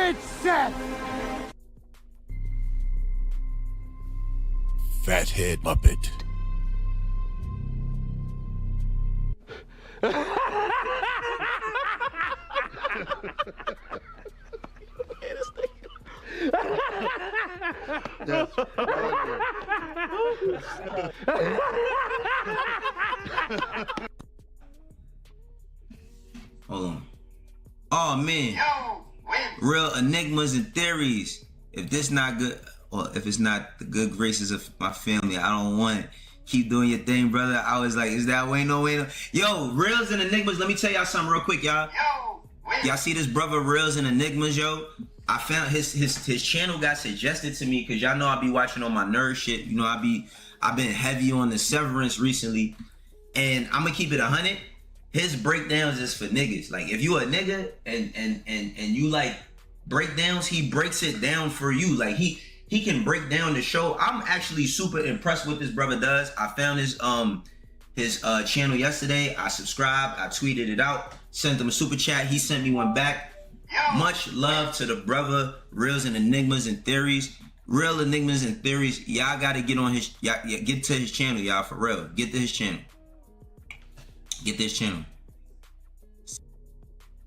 it, Seth! Fathead Muppet. Hold on. Oh man. Real enigmas and theories. If this not good, or if it's not the good graces of my family, I don't want it. Keep doing your thing, brother. I was like, is that Wayno? Yo, Reels and Enigmas, let me tell y'all something real quick, y'all. Y'all see this brother Reels and Enigmas, yo? I found his channel got suggested to me because y'all know I be watching on my nerd shit. You know, I've been heavy on the Severance recently. And I'm gonna keep it 100. His breakdowns is for niggas. Like if you a nigga and you like breakdowns, he breaks it down for you. Like he can break down the show. I'm actually super impressed with this brother does. I found his channel yesterday. I subscribed, I tweeted it out, sent him a super chat. He sent me one back. Much love to the brother, Reels and Enigmas and Theories. Real Enigmas and Theories. Y'all gotta get on his, get to his channel, y'all, for real. Get to his channel. Get this channel.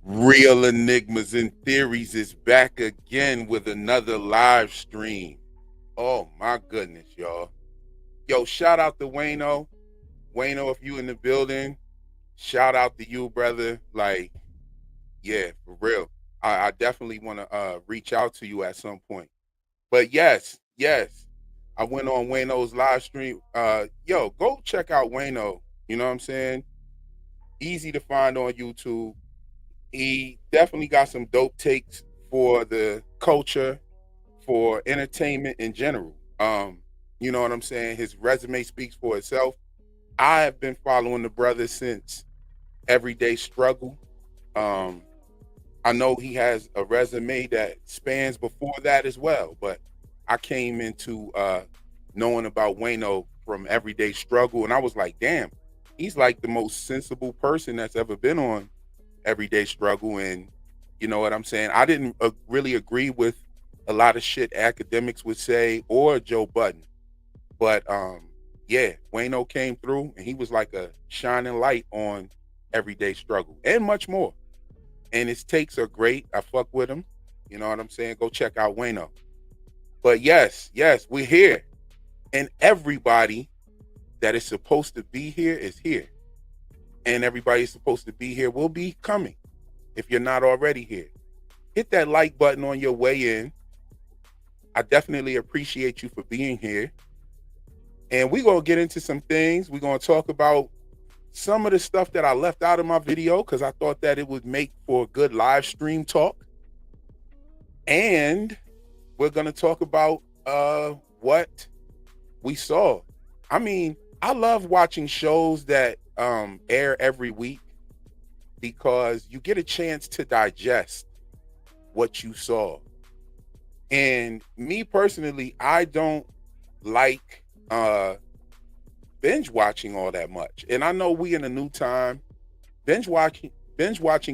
Real Enigmas and Theories is back again with another live stream. Oh my goodness, y'all. Yo, shout out to Wayno. Wayno, if you in the building, shout out to you, brother. Like, yeah, for real. I definitely want to reach out to you at some point. But yes, I went on Wayno's live stream. Yo, go check out Wayno. You know what I'm saying? Easy to find on YouTube. He definitely got some dope takes for the culture, for entertainment in general. You know what I'm saying? His resume speaks for itself. I have been following the brother since Everyday Struggle. I know he has a resume that spans before that as well, but I came into knowing about Wayno from Everyday Struggle, and I was like, damn, he's like the most sensible person that's ever been on Everyday Struggle. And you know what I'm saying? I didn't really agree with a lot of shit academics would say or Joe Budden, but yeah, Wayno came through and he was like a shining light on Everyday Struggle and much more. And his takes are great. I fuck with him. You know what I'm saying? Go check out Wayno. But yes, we're here. And everybody that is supposed to be here is here. And everybody is supposed to be here will be coming if you're not already here. Hit that like button on your way in. I definitely appreciate you for being here. And we're going to get into some things. We're going to talk about some of the stuff that I left out of my video because I thought that it would make for a good live stream talk. And we're going to talk about what we saw. I mean, I love watching shows that air every week because you get a chance to digest what you saw. And me personally, I don't like binge watching all that much. And I know we in a new time. Binge watching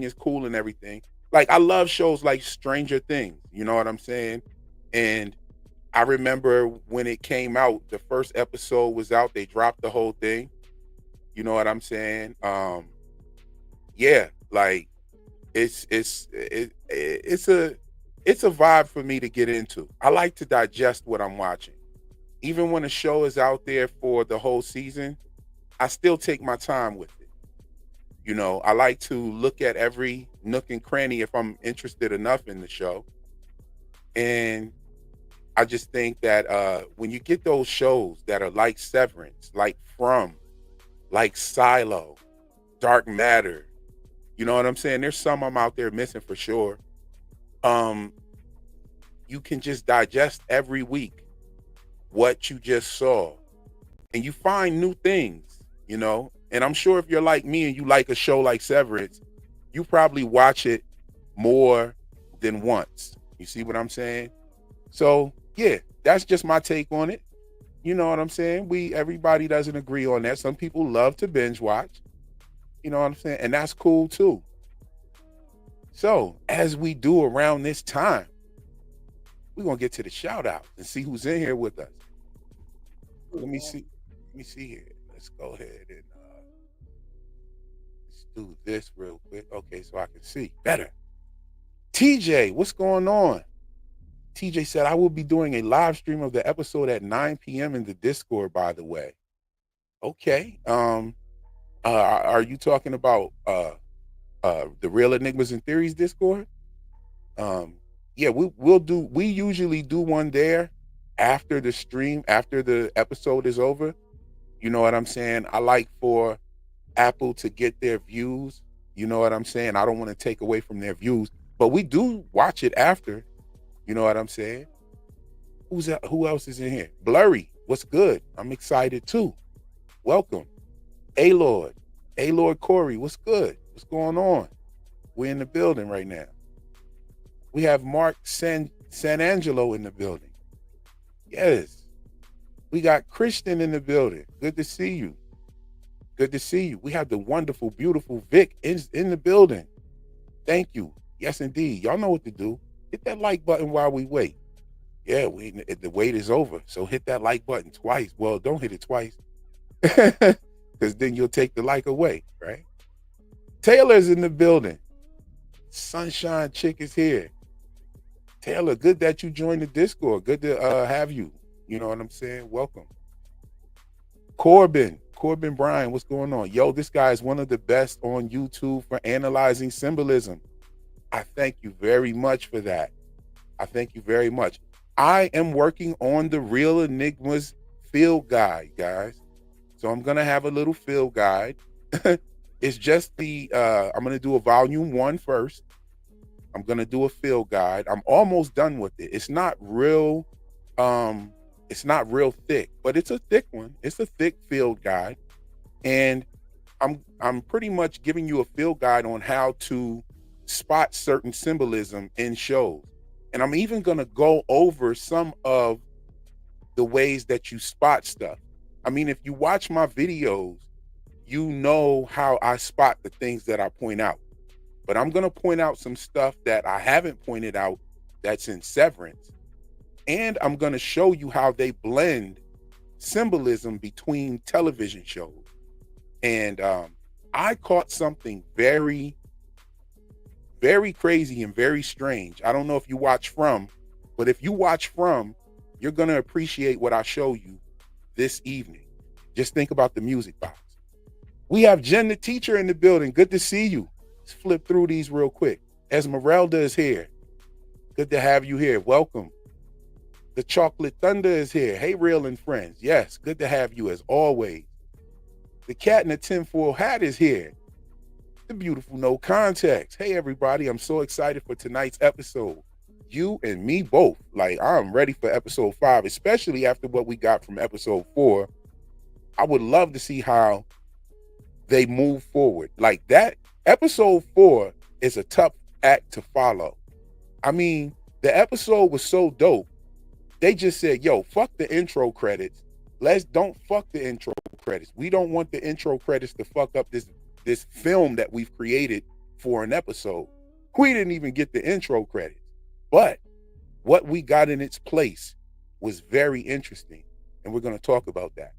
is cool and everything. Like I love shows like Stranger Things, you know what I'm saying? And I remember when it came out, the first episode was out, they dropped the whole thing. You know what I'm saying? Yeah, like it's a vibe for me to get into. I like to digest what I'm watching. Even when a show is out there for the whole season, I still take my time with it. You know, I like to look at every nook and cranny if I'm interested enough in the show. And I just think that when you get those shows that are like Severance, like From, like Silo, Dark Matter, you know what I'm saying? There's some I'm out there missing for sure. You can just digest every week what you just saw and you find new things, you know? And I'm sure if you're like me and you like a show like Severance, you probably watch it more than once. You see what I'm saying? So yeah, that's just my take on it. You know what I'm saying? Everybody doesn't agree on that. Some people love to binge watch, you know what I'm saying? And that's cool too. So as we do around this time, We're gonna get to the shout out and see who's in here with us. Let me see. Let me see here. Let's go ahead and let's do this real quick. Okay, so I can see better. TJ, what's going on? TJ said, I will be doing a live stream of the episode at 9 p.m. in the Discord, by the way. Okay. Are you talking about the Real Enigmas and Theories Discord? Yeah, we usually do one there after the stream, after the episode is over. You know what I'm saying? I like for Apple to get their views. You know what I'm saying? I don't want to take away from their views, but we do watch it after. You know what I'm saying? Who else is in here? Blurry, what's good? I'm excited too. Welcome. A-Lord Corey, what's good? What's going on? We're in the building right now. We have Mark San Angelo in the building. Yes. We got Christian in the building. Good to see you. Good to see you. We have the wonderful, beautiful Vic in the building. Thank you. Yes, indeed. Y'all know what to do. Hit that like button while we wait. Yeah, the wait is over. So hit that like button twice. Well, don't hit it twice. Because then you'll take the like away, right? Taylor's in the building. Sunshine Chick is here. Taylor, good that you joined the Discord. Good to have you. You know what I'm saying? Welcome. Corbin Bryan, what's going on? Yo, this guy is one of the best on YouTube for analyzing symbolism. I thank you very much for that. I thank you very much. I am working on the Real Enigmas field guide, guys. So I'm going to have a little field guide. It's just I'm going to do a volume 1 first. I'm going to do a field guide. I'm almost done with it. It's not real thick, but it's a thick one. It's a thick field guide. And I'm pretty much giving you a field guide on how to spot certain symbolism in shows. And I'm even going to go over some of the ways that you spot stuff. I mean, if you watch my videos, you know how I spot the things that I point out. But I'm going to point out some stuff that I haven't pointed out that's in Severance. And I'm going to show you how they blend symbolism between television shows. And I caught something very, very crazy and very strange. I don't know if you watch From, but if you watch From, you're going to appreciate what I show you this evening. Just think about the music box. We have Jen the teacher in the building. Good to see you. Let's flip through these real quick. Esmeralda is here. Good to have you here. Welcome. The Chocolate Thunder is here. Hey, Real and friends. Yes, good to have you as always. The cat in the tinfoil hat is here. The beautiful No Context. Hey, everybody. I'm so excited for tonight's episode. You and me both. Like, I'm ready for episode 5, especially after what we got from episode 4. I would love to see how they move forward. Like, that episode 4 is a tough act to follow. I mean, the episode was so dope. They just said, yo, fuck the intro credits. Don't fuck the intro credits. We don't want the intro credits to fuck up this film that we've created for an episode. We didn't even get the intro credits. But what we got in its place was very interesting. And we're going to talk about that.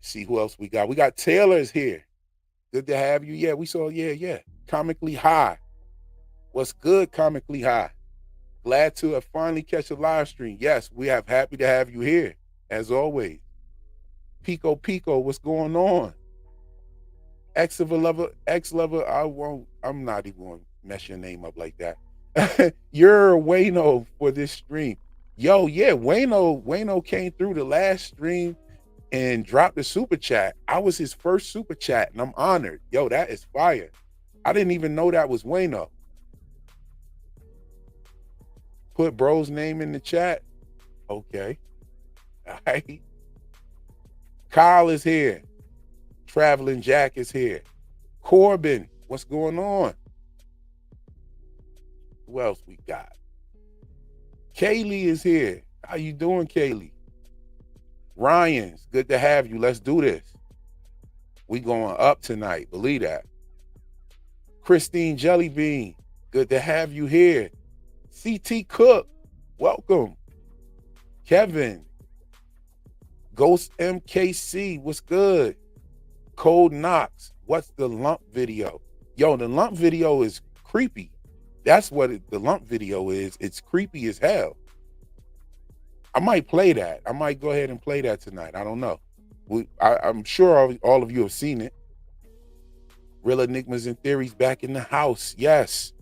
See who else we got. We got Taylor's here. Good to have you. Yeah, we saw, yeah. Comically High. What's good, Comically High? Glad to have finally catch a live stream. Yes, we have happy to have you here, as always. Pico, what's going on? Ex-lover, I'm not even going to mess your name up like that. You're Wayno for this stream. Yo, yeah, Wayno came through the last stream and dropped the super chat. I was his first super chat, and I'm honored. Yo, that is fire. I didn't even know that was Wayno. Put bro's name in the chat. Okay. All right. Kyle is here. Traveling Jack is here. Corbin, what's going on? Who else we got? Kaylee is here. How you doing, Kaylee? Ryan's, good to have you. Let's do this. We going up tonight. Believe that. Christine Jellybean, good to have you here. CT Cook, welcome. Kevin, Ghost MKC, what's good? Cold Knox, what's the lump video? Yo, the lump video is creepy. That's what the lump video is. It's creepy as hell. I might play that. I might go ahead and play that tonight. I don't know. I'm sure all of you have seen it. Real Enigmas and Theories back in the house. Yes.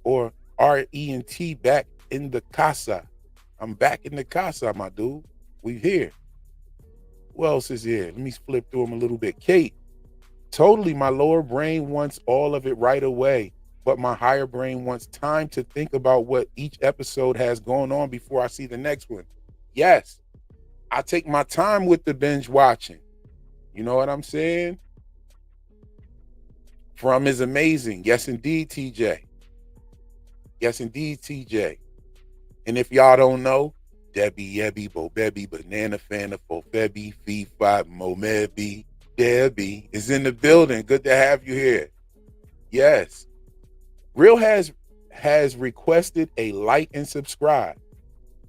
Or RENT back in the casa. I'm back in the casa, my dude. We here. Who else is here? Let me flip through them a little bit. Kate, totally, my lower brain wants all of it right away, but my higher brain wants time to think about what each episode has going on before I see the next one. Yes, I take my time with the binge watching. You know what I'm saying? From is amazing. Yes, indeed, TJ. Yes, indeed, TJ. And if y'all don't know, Debbie, Yebby, Bo, Bebby, Banana, Fana, Fo, Febby, Fee, Five, Mo, Mebby, Debbie is in the building. Good to have you here. Yes. Real has requested a like and subscribe.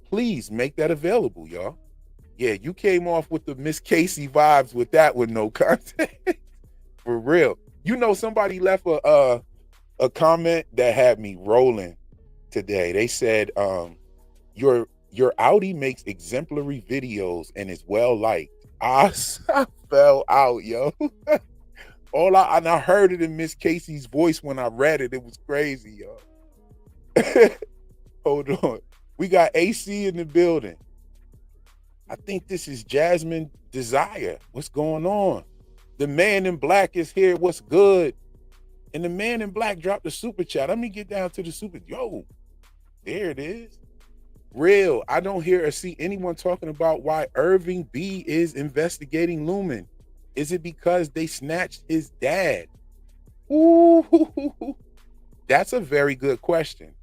Please make that available, y'all. Yeah, you came off with the Miss Casey vibes with that with no content. For real. You know, somebody left a comment that had me rolling today. They said, your Audi makes exemplary videos and is well liked. I fell out, yo. I heard it in Miss Casey's voice when I read it. It was crazy, yo. Hold on. We got AC in the building. I think this is Jasmine Desire. What's going on? The man in black is here. What's good? And the man in black dropped the super chat. Let me get down to the super. Yo, there it is. Real. I don't hear or see anyone talking about why Irving B is investigating Lumen. Is it because they snatched his dad? Ooh, that's a very good question.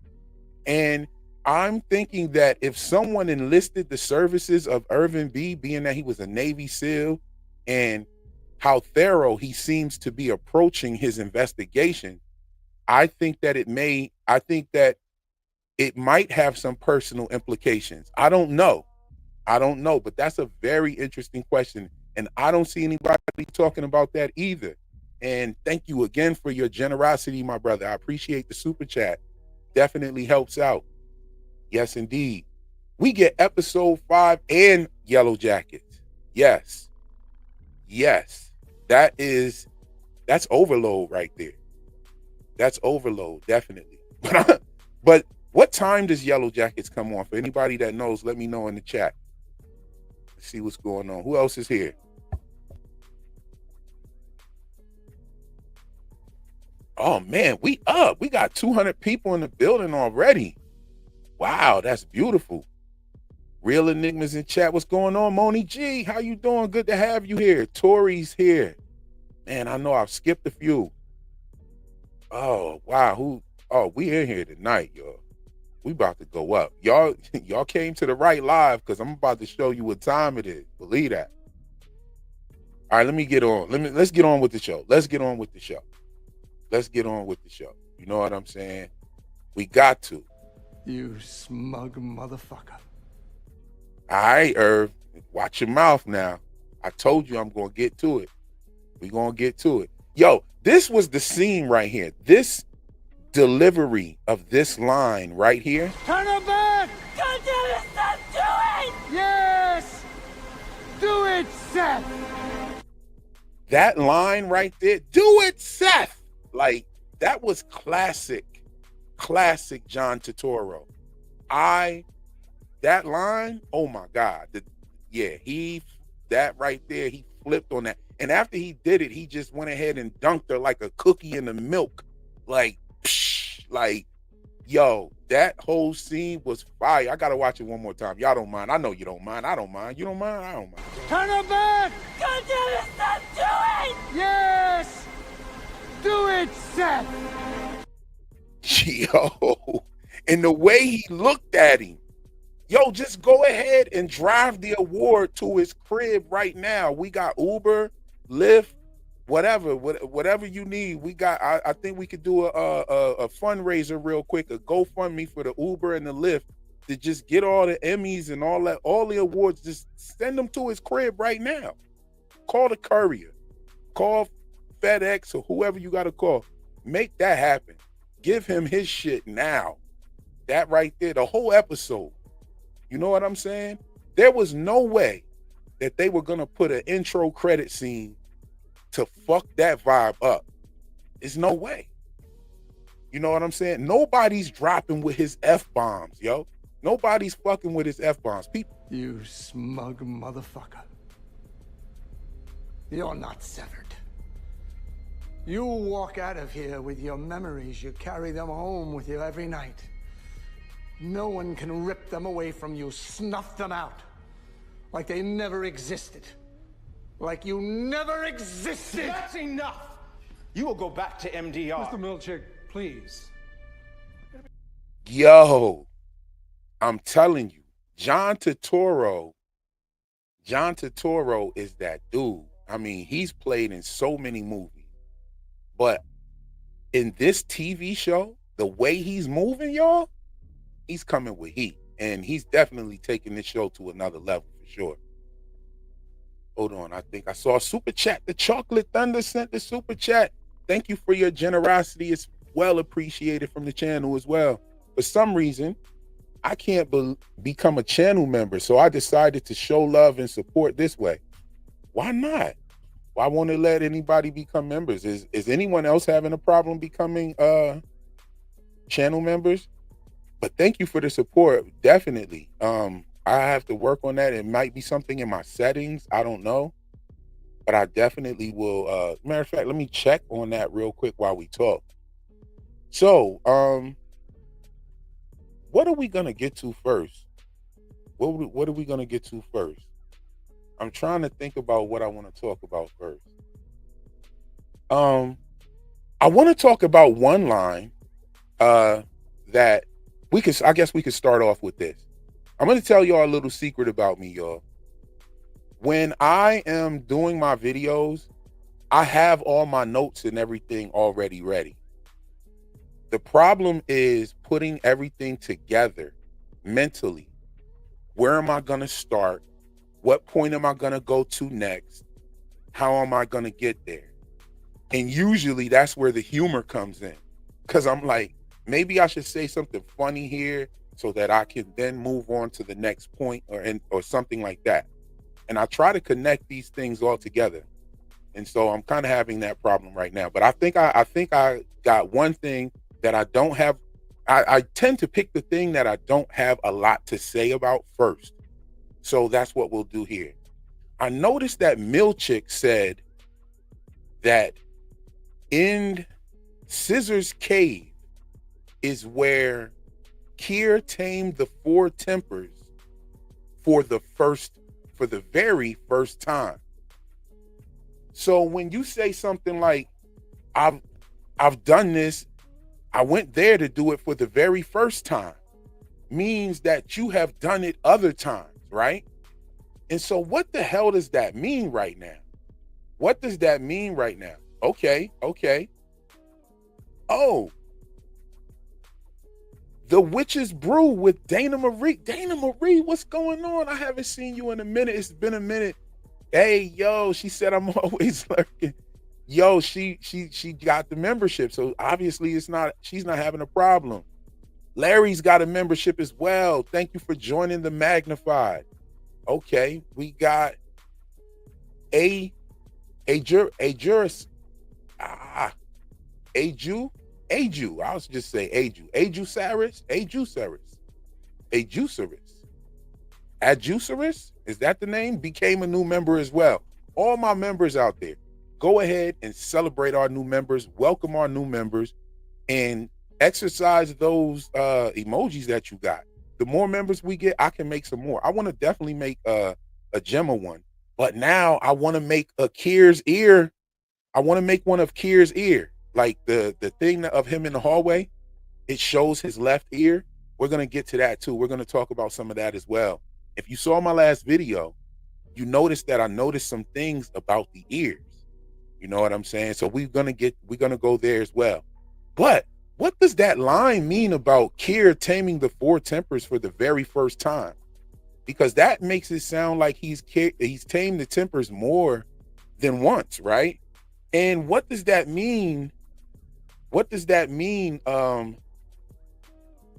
And I'm thinking that if someone enlisted the services of Irving B, being that he was a Navy SEAL, and how thorough he seems to be approaching his investigation, I think that it might have some personal implications. I don't know, but that's a very interesting question. And I don't see anybody talking about that either. And thank you again for your generosity, my brother. I appreciate the super chat. Definitely helps out. Yes, indeed. We get episode 5 and Yellow Jackets. Yes. That's overload right there. That's overload, definitely. But what time does Yellow Jackets come on? For anybody that knows, let me know in the chat. Let's see what's going on. Who else is here? Oh man, we up. We got 200 people in the building already. Wow, that's beautiful. Real Enigmas in chat. What's going on, Moni G? How you doing? Good to have you here. Tori's here. Man, I know I've skipped a few. Oh, wow. We in here tonight, y'all. We about to go up. Y'all came to the right live because I'm about to show you what time it is. Believe that. All right, let me get on. Let's get on with the show. You know what I'm saying? We got to. You smug motherfucker. All right, Irv. Watch your mouth now. I told you I'm going to get to it. We're going to get to it. Yo, this was the scene right here. This delivery of this line right here. Turn her back! God damn it, Seth, do it! Yes! Do it, Seth! That line right there, do it, Seth! Like, that was classic John Turturro. That line, oh my God. That right there, he flipped on that. And after he did it, he just went ahead and dunked her like a cookie in the milk. Like, yo, that whole scene was fire. I gotta watch it one more time. Y'all don't mind. I know you don't mind. I don't mind. You don't mind? I don't mind. Turn her back! God damn it, Seth, do it! Yes! Do it, Seth! Yo, and the way he looked at him. Yo, just go ahead and drive the award to his crib right now. We got Uber, Lyft, whatever you need. We got. I think we could do a fundraiser real quick, a GoFundMe for the Uber and the Lyft to just get all the Emmys and all that, all the awards, just send them to his crib right now. Call the courier, call FedEx or whoever you got to call. Make that happen. Give him his shit now. That right there, the whole episode. You know what I'm saying? There was no way that they were going to put an intro credit scene to fuck that vibe up. There's no way. You know what I'm saying? Nobody's dropping with his F-bombs, yo. Nobody's fucking with his F-bombs. People. You smug motherfucker. You're not severed. You walk out of here with your memories. You carry them home with you every night. No one can rip them away from you, snuff them out. Like they never existed. Like you never existed. That's enough. You will go back to MDR. Mr. Milchick, please. Yo, I'm telling you, John Turturro is that dude. I mean, he's played in so many movies. But in this TV show, the way he's moving, y'all, he's coming with heat. And he's definitely taking this show to another level for sure. Hold on, I think I saw a super chat. The Chocolate Thunder sent the super chat. Thank you for your generosity. It's well appreciated from the channel as well. For some reason, I can't become a channel member, so I decided to show love and support this way. Why not? Why won't it let anybody become members? Is anyone else having a problem becoming channel members? But thank you for the support. Definitely. I have to work on that. It might be something in my settings. I don't know. But I definitely will. Matter of fact, let me check on that real quick while we talk. So, what are we going to get to first? What are we going to get to first? I'm trying to think about what I want to talk about first. I want to talk about one line that I guess we could start off with this. I'm going to tell y'all a little secret about me, y'all. When I am doing my videos, I have all my notes and everything already ready. The problem is putting everything together mentally. Where am I going to start? What point am I going to go to next? How am I going to get there? And usually that's where the humor comes in. Because I'm like, maybe I should say something funny here so that I can then move on to the next point or something like that. And I try to connect these things all together. And so I'm kind of having that problem right now. But I think I got one thing that I don't have. I tend to pick the thing that I don't have a lot to say about first. So that's what we'll do here. I noticed that Milchick said that in Scissor's cave is where Kier tamed the four tempers for the very first time. So when you say something like, I've done this, I went there to do it for the very first time, means that you have done it other times, right? And so what the hell does that mean right now? What does that mean right now? Okay. Oh, the Witch's Brew with Dana Marie. Dana Marie, what's going on? I haven't seen you in a minute. It's been a minute. Hey, yo, she said I'm always lurking. Yo, she got the membership, so obviously she's not having a problem. Larry's got a membership as well. Thank you for joining the Magnified. Okay, we got Aju. I was just say Ajusaris. Is that the name? Became a new member as well. All my members out there, go ahead and celebrate our new members, welcome our new members, and exercise those emojis that you got. The more members we get, I can make some more. I want to definitely make a Gemma one, but now I want to make a Kier's ear. I want to make one of Kier's ear, like the thing of him in the hallway. It shows his left ear. We're going to get to that too. We're going to talk about some of that as well. If you saw my last video, you noticed that I noticed some things about the ears. You know what I'm saying? So we're gonna go there as well. But what does that line mean about Kier taming the 4 tempers for the very first time? Because that makes it sound like he's tamed the tempers more than once, right? And what does that mean? What does that mean?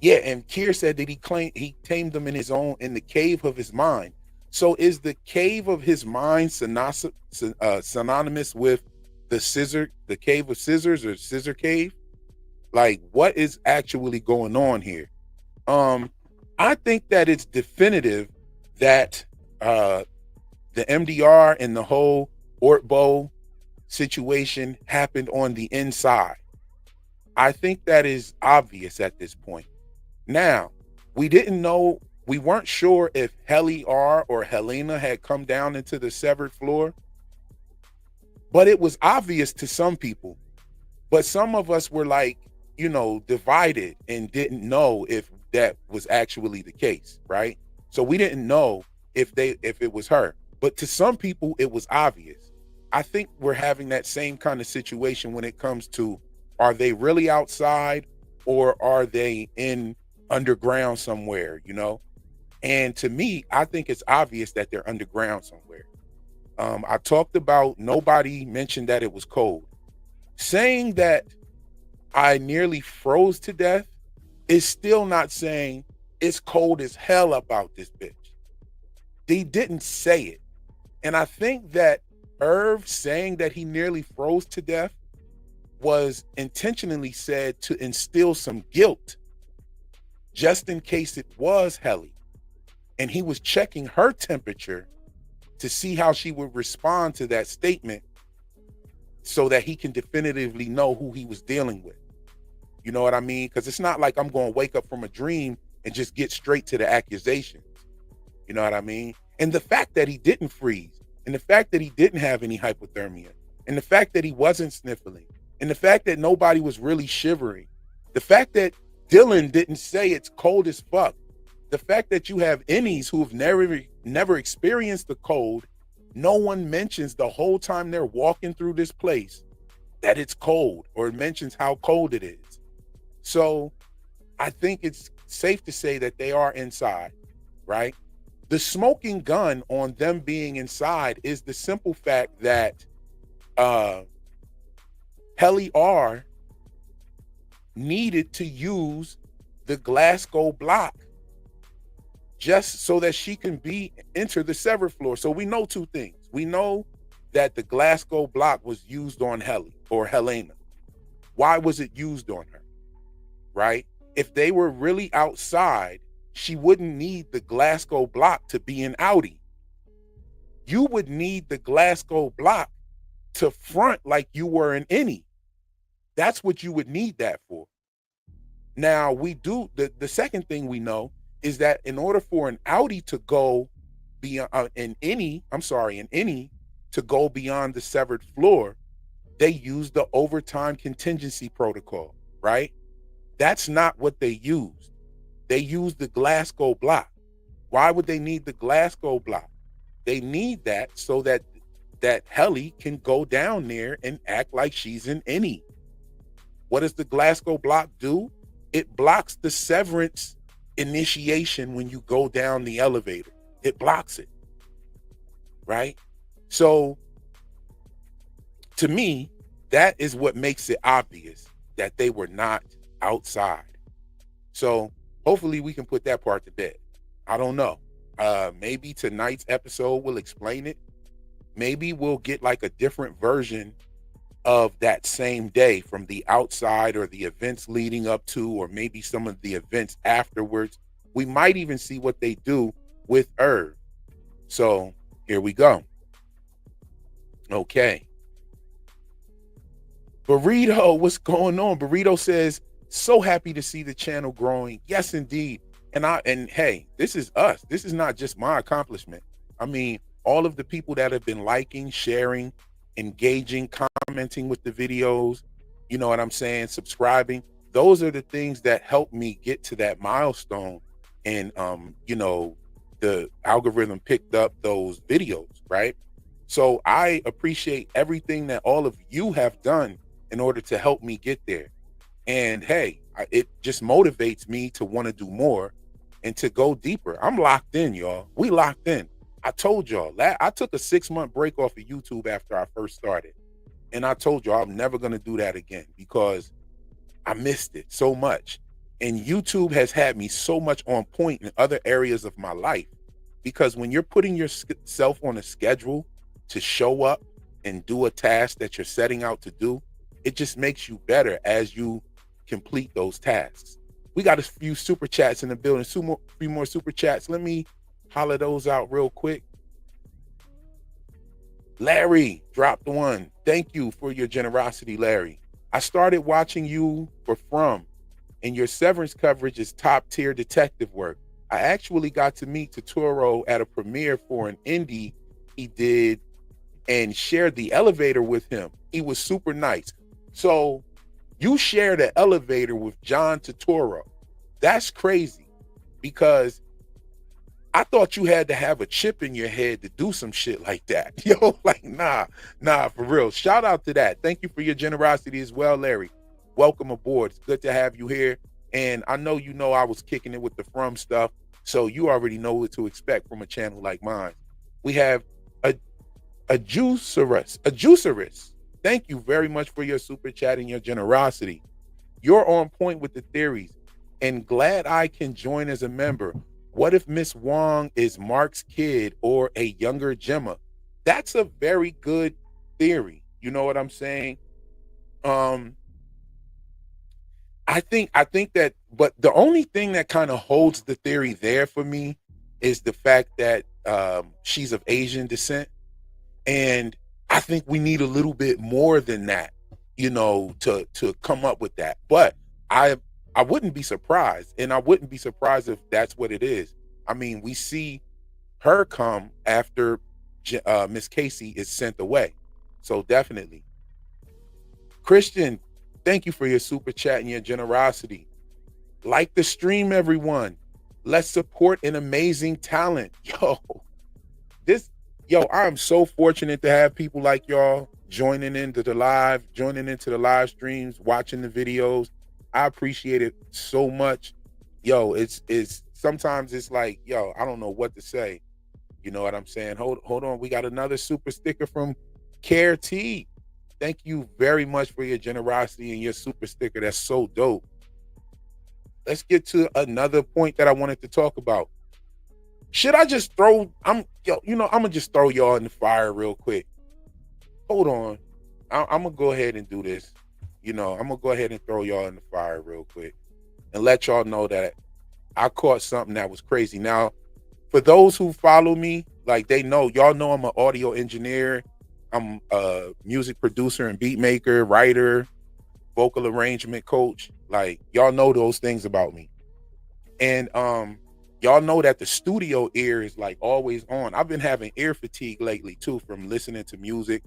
Yeah, and Kier said that he tamed them in the cave of his mind. So is the cave of his mind synonymous with the cave of scissors, or scissor cave? Like, what is actually going on here? I think that it's definitive that the MDR and the whole Ortbo situation happened on the inside. I think that is obvious at this point. Now, we weren't sure if Helly or Helena had come down into the severed floor, but it was obvious to some people. But some of us were like, divided and didn't know if that was actually the case, right? So we didn't know if it was her. But to some people, it was obvious. I think we're having that same kind of situation when it comes to, are they really outside or are they in underground somewhere, And to me, I think it's obvious that they're underground somewhere. I talked about nobody mentioned that it was cold. Saying that I nearly froze to death is still not saying it's cold as hell about this bitch. They didn't say it. And I think that Irv saying that he nearly froze to death was intentionally said to instill some guilt, just in case it was Helly. And he was checking her temperature to see how she would respond to that statement so that he can definitively know who he was dealing with. You know what I mean? Because it's not like I'm going to wake up from a dream and just get straight to the accusations. You know what I mean? And the fact that he didn't freeze, and the fact that he didn't have any hypothermia, and the fact that he wasn't sniffling, and the fact that nobody was really shivering, the fact that Dylan didn't say it's cold as fuck, the fact that you have innies who have never experienced the cold, no one mentions the whole time they're walking through this place that it's cold, or mentions how cold it is. So I think it's safe to say that they are inside, right? The smoking gun on them being inside is the simple fact that Helly R needed to use the Glasgow block just so that she can enter the severed floor. So we know two things. We know that the Glasgow block was used on Helly or Helena. Why was it used on her? Right? If they were really outside, she wouldn't need the Glasgow block to be an outie. You would need the Glasgow block to front like you were an innie. That's what you would need that for. Now, the second thing we know is that in order for an outie to go beyond an innie to go beyond the severed floor, they use the overtime contingency protocol, right? That's not what they used. They used the Glasgow block. Why would they need the Glasgow block? They need that so that Helly can go down there and act like she's an innie. What does the Glasgow block do? It blocks the severance initiation when you go down the elevator. It blocks it, right? So to me, that is what makes it obvious that they were not outside. So hopefully we can put that part to bed. I don't know. Maybe tonight's episode will explain it. Maybe we'll get like a different version of that same day from the outside, or the events leading up to, or maybe some of the events afterwards. We might even see what they do with Irv. So here we go. Okay. Burrito, what's going on? Burrito says, so happy to see the channel growing. Yes, indeed. And hey, this is us. This is not just my accomplishment. I mean, all of the people that have been liking, sharing, engaging, commenting with the videos, you know what I'm saying, subscribing. Those are the things that help me get to that milestone. And, the algorithm picked up those videos, right? So I appreciate everything that all of you have done in order to help me get there. And hey, it just motivates me to want to do more and to go deeper. I'm locked in, y'all. We locked in. I told y'all, I took a 6-month break off of YouTube after I first started. And I told y'all I'm never going to do that again because I missed it so much. And YouTube has had me so much on point in other areas of my life. Because when you're putting yourself on a schedule to show up and do a task that you're setting out to do, it just makes you better as you complete those tasks. We got a few super chats in the building, few more super chats. Let me holler those out real quick. Larry dropped one. Thank you for your generosity, Larry. I started watching you for From, and your Severance coverage is top tier detective work. I actually got to meet Totoro at a premiere for an indie he did and shared the elevator with him. He was super nice. So you shared an elevator with John Totoro. That's crazy because I thought you had to have a chip in your head to do some shit like that. Yo, like, nah, for real. Shout out to that. Thank you for your generosity as well, Larry. Welcome aboard. It's good to have you here. And I know you know I was kicking it with the From stuff, so you already know what to expect from a channel like mine. We have a juicerus. Thank you very much for your super chat and your generosity. You're on point with the theories, and glad I can join as a member. What if Miss Wong is Mark's kid or a younger Gemma? That's a very good theory. You know what I'm saying? I think that, but the only thing that kind of holds the theory there for me is the fact that she's of Asian descent. And I think we need a little bit more than that, you know, to come up with that. But I wouldn't be surprised, and I wouldn't be surprised if that's what it is. I mean, we see her come after Miss Casey is sent away. So definitely. Christian, thank you for your super chat and your generosity. Like the stream, everyone. Let's support an amazing talent. I am so fortunate to have people like y'all joining into the live streams, watching the videos. I appreciate it so much. It's sometimes it's like, I don't know what to say. You know what I'm saying? Hold on. We got another super sticker from Care T. Thank you very much for your generosity and your super sticker. That's so dope. Let's get to another point that I wanted to talk about. Should I just throw, I'm gonna just throw y'all in the fire real quick. Hold on. I'm gonna go ahead and do this. I'm gonna go ahead and throw y'all in the fire real quick and let y'all know that I caught something that was crazy. Now, for those who follow me, like y'all know I'm an audio engineer. I'm a music producer and beat maker, writer, vocal arrangement coach. Like, y'all know those things about me. And y'all know that the studio ear is like always on. I've been having ear fatigue lately too from listening to music.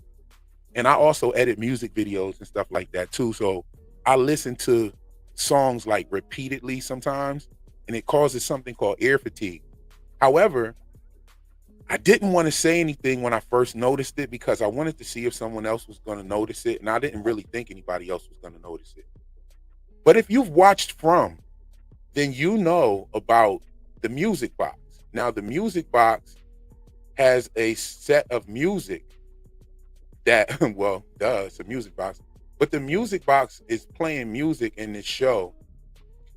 And I also edit music videos and stuff like that too. So I listen to songs like repeatedly sometimes, and it causes something called ear fatigue. However, I didn't want to say anything when I first noticed it because I wanted to see if someone else was going to notice it. And I didn't really think anybody else was going to notice it. But if you've watched From, then you know about the music box. Now, the music box has a set of music that, well, it's a music box. But the music box is playing music in this show.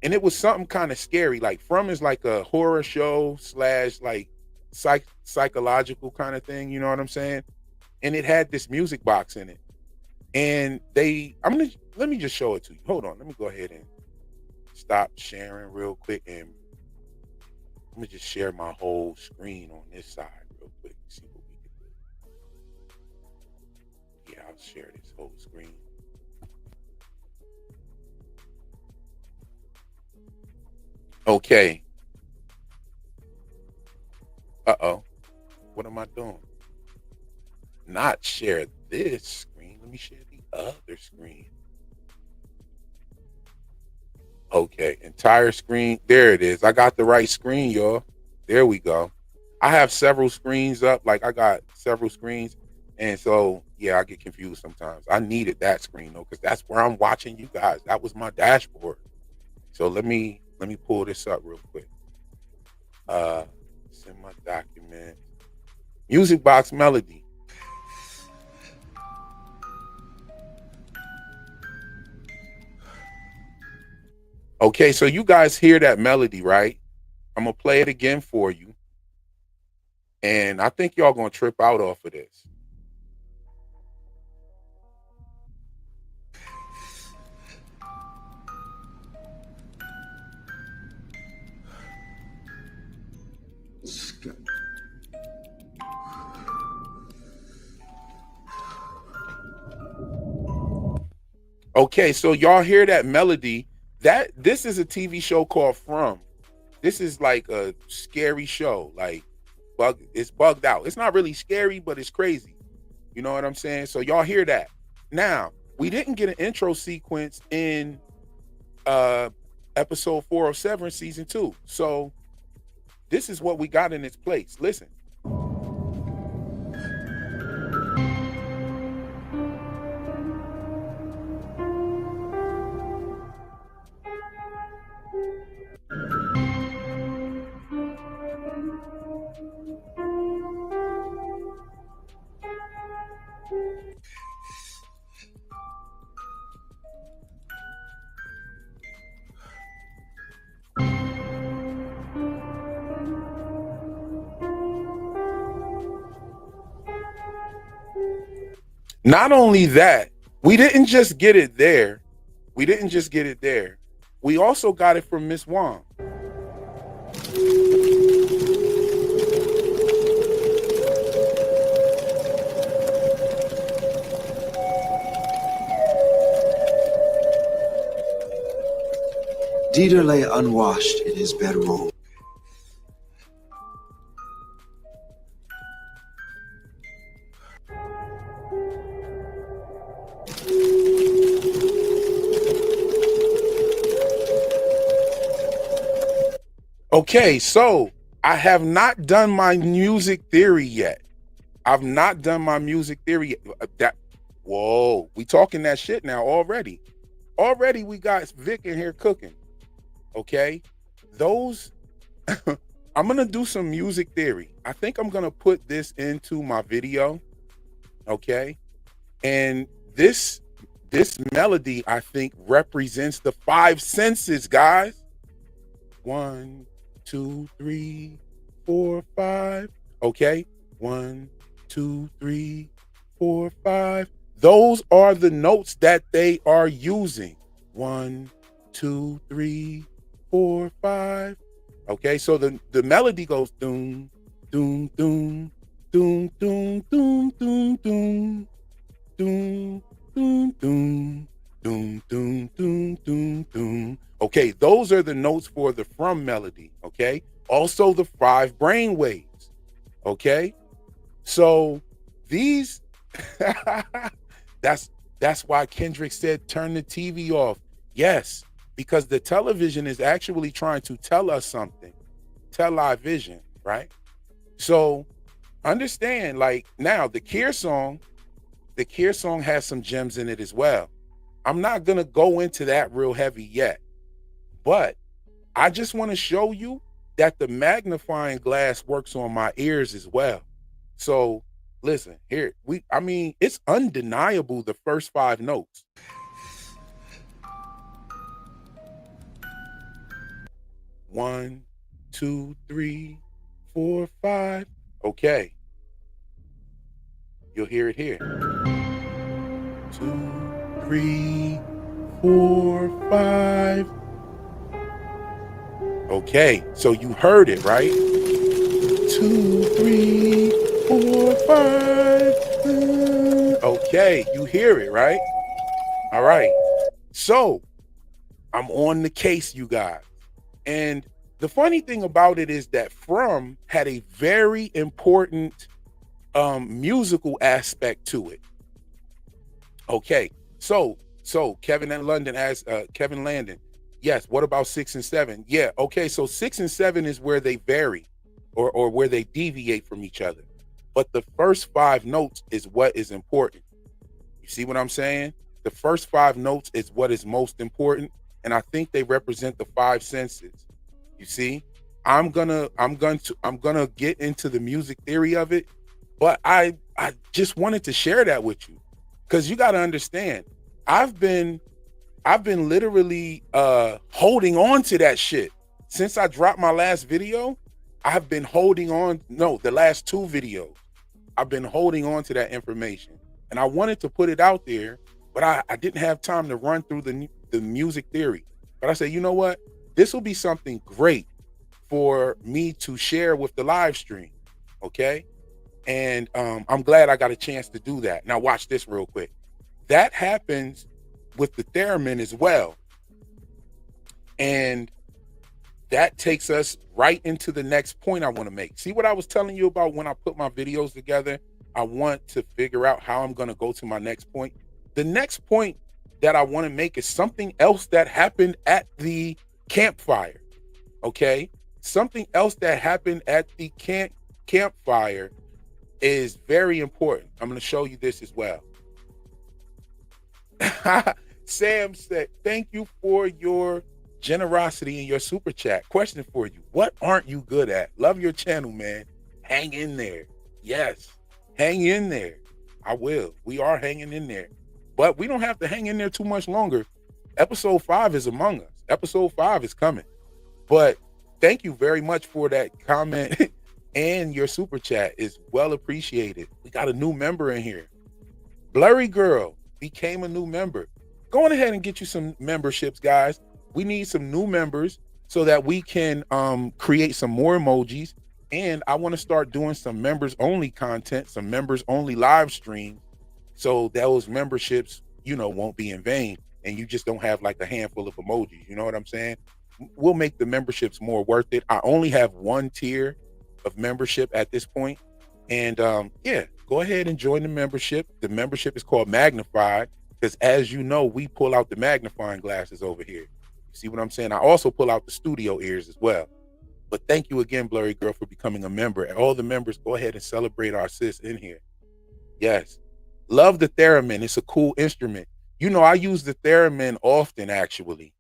And it was something kind of scary. Like, From is like a horror show / like psychological kind of thing, you know what I'm saying? And it had this music box in it. And let me just show it to you. Hold on, let me go ahead and stop sharing real quick, and let me just share my whole screen on this side real quick, see what we can do. Yeah, I'll share this whole screen. Okay. Uh-oh. What am I doing? Not share this screen. Let me share the other screen. Okay, entire screen. There it is. I got the right screen, y'all. There we go. I have several screens up. Like, I got several screens. And so, yeah, I get confused sometimes. I needed that screen though, because that's where I'm watching you guys. That was my dashboard. So let me pull this up real quick. It's in my document. Music box melody. Okay, so you guys hear that melody, right? I'm gonna play it again for you. And I think y'all gonna trip out off of this. Okay, so y'all hear that melody. This is a TV show called From. This is like a scary show. Like it's bugged out. It's not really scary, but it's crazy. You know what I'm saying? So y'all hear that. Now, we didn't get an intro sequence in episode 4 of Severance season 2. So this is what we got in its place. Listen. Not only that, we didn't just get it there. We didn't just get it there. We also got it from Miss Wong. Dieter lay unwashed in his bedroom. Okay, so I have not done my music theory yet. I've not done my music theory yet. Whoa, we talking that shit now already. Already we got Vic in here cooking. Okay, those I'm gonna do some music theory. I think I'm gonna put this into my video. Okay, and this melody I think represents the 5 senses, guys. 1, 2, 3, 4, 5. Okay, 1, 2, 3, 4, 5. Those are the notes that they are using. 1, 2, 3, 4, 5. Okay, so the melody goes doom, doom, doom, doom, doom, doom, doom, doom, doom, doom, doom, doom, doom, doom, doom, doom. Okay, those are the notes for the From melody. Okay, also the 5 brain waves. Okay, so these that's why Kendrick said turn the TV off. Yes, because the television is actually trying to tell us something. Television, right? So understand, like, now the Kier song has some gems in it as well. I'm not gonna go into that real heavy yet, but I just want to show you that the magnifying glass works on my ears as well. So listen here, it's undeniable, the first 5 notes. One, 2, 3, 4, 5. Okay, you'll hear it here. 2, 3, 4, 5. Okay, so you heard it, right? 2, 3, 4, 5. Okay, you hear it, right? All right. So I'm on the case, you guys. And the funny thing about it is that From had a very important musical aspect to it. Okay, so Kevin and London asked Kevin Landon, yes, what about 6 and 7? Yeah, okay, so 6 and 7 is where they vary or where they deviate from each other. but the first 5 notes is what is important. You see what I'm saying? The first 5 notes is what is most important, and I think they represent the 5 senses. You see, I'm gonna get into the music theory of it, but I just wanted to share that with you, because you got to understand, I've been literally holding on to that shit since I dropped my last video. I've been holding on. No, the last 2 videos, I've been holding on to that information, and I wanted to put it out there, but I didn't have time to run through the music theory. But I said, you know what? This will be something great for me to share with the live stream. Okay. And I'm glad I got a chance to do that. Now watch this real quick. That happens with the Theremin as well. And that takes us right into the next point I want to make. See what I was telling you about when I put my videos together? I want to figure out how I'm going to go to my next point. The next point that I want to make is something else that happened at the campfire. Okay? Something else that happened at the campfire is very important. I'm going to show you this as well. Sam said, thank you for your generosity and your super chat. Question for you. What aren't you good at? Love your channel, man. Hang in there. Yes. Hang in there. I will. We are hanging in there. But we don't have to hang in there too much longer. Episode 5 is among us. Episode 5 is coming. But thank you very much for that comment and your super chat is well appreciated. We got a new member in here. Blurry Girl became a new member. Go on ahead and get you some memberships, guys. We need some new members so that we can create some more emojis. And I want to start doing some members only content, some members only live streams. So those memberships, you know, won't be in vain. And you just don't have like a handful of emojis. You know what I'm saying? We'll make the memberships more worth it. I only have 1 tier of membership at this point. And yeah, go ahead and join the membership. The membership is called Magnified because, as you know, we pull out the magnifying glasses over here. You see what I'm saying? I also pull out the studio ears as well. But thank you again, Blurry Girl, for becoming a member. And all the members, go ahead and celebrate our sis in here. Yes. Love the Theremin. It's a cool instrument. You know, I use the Theremin often, actually.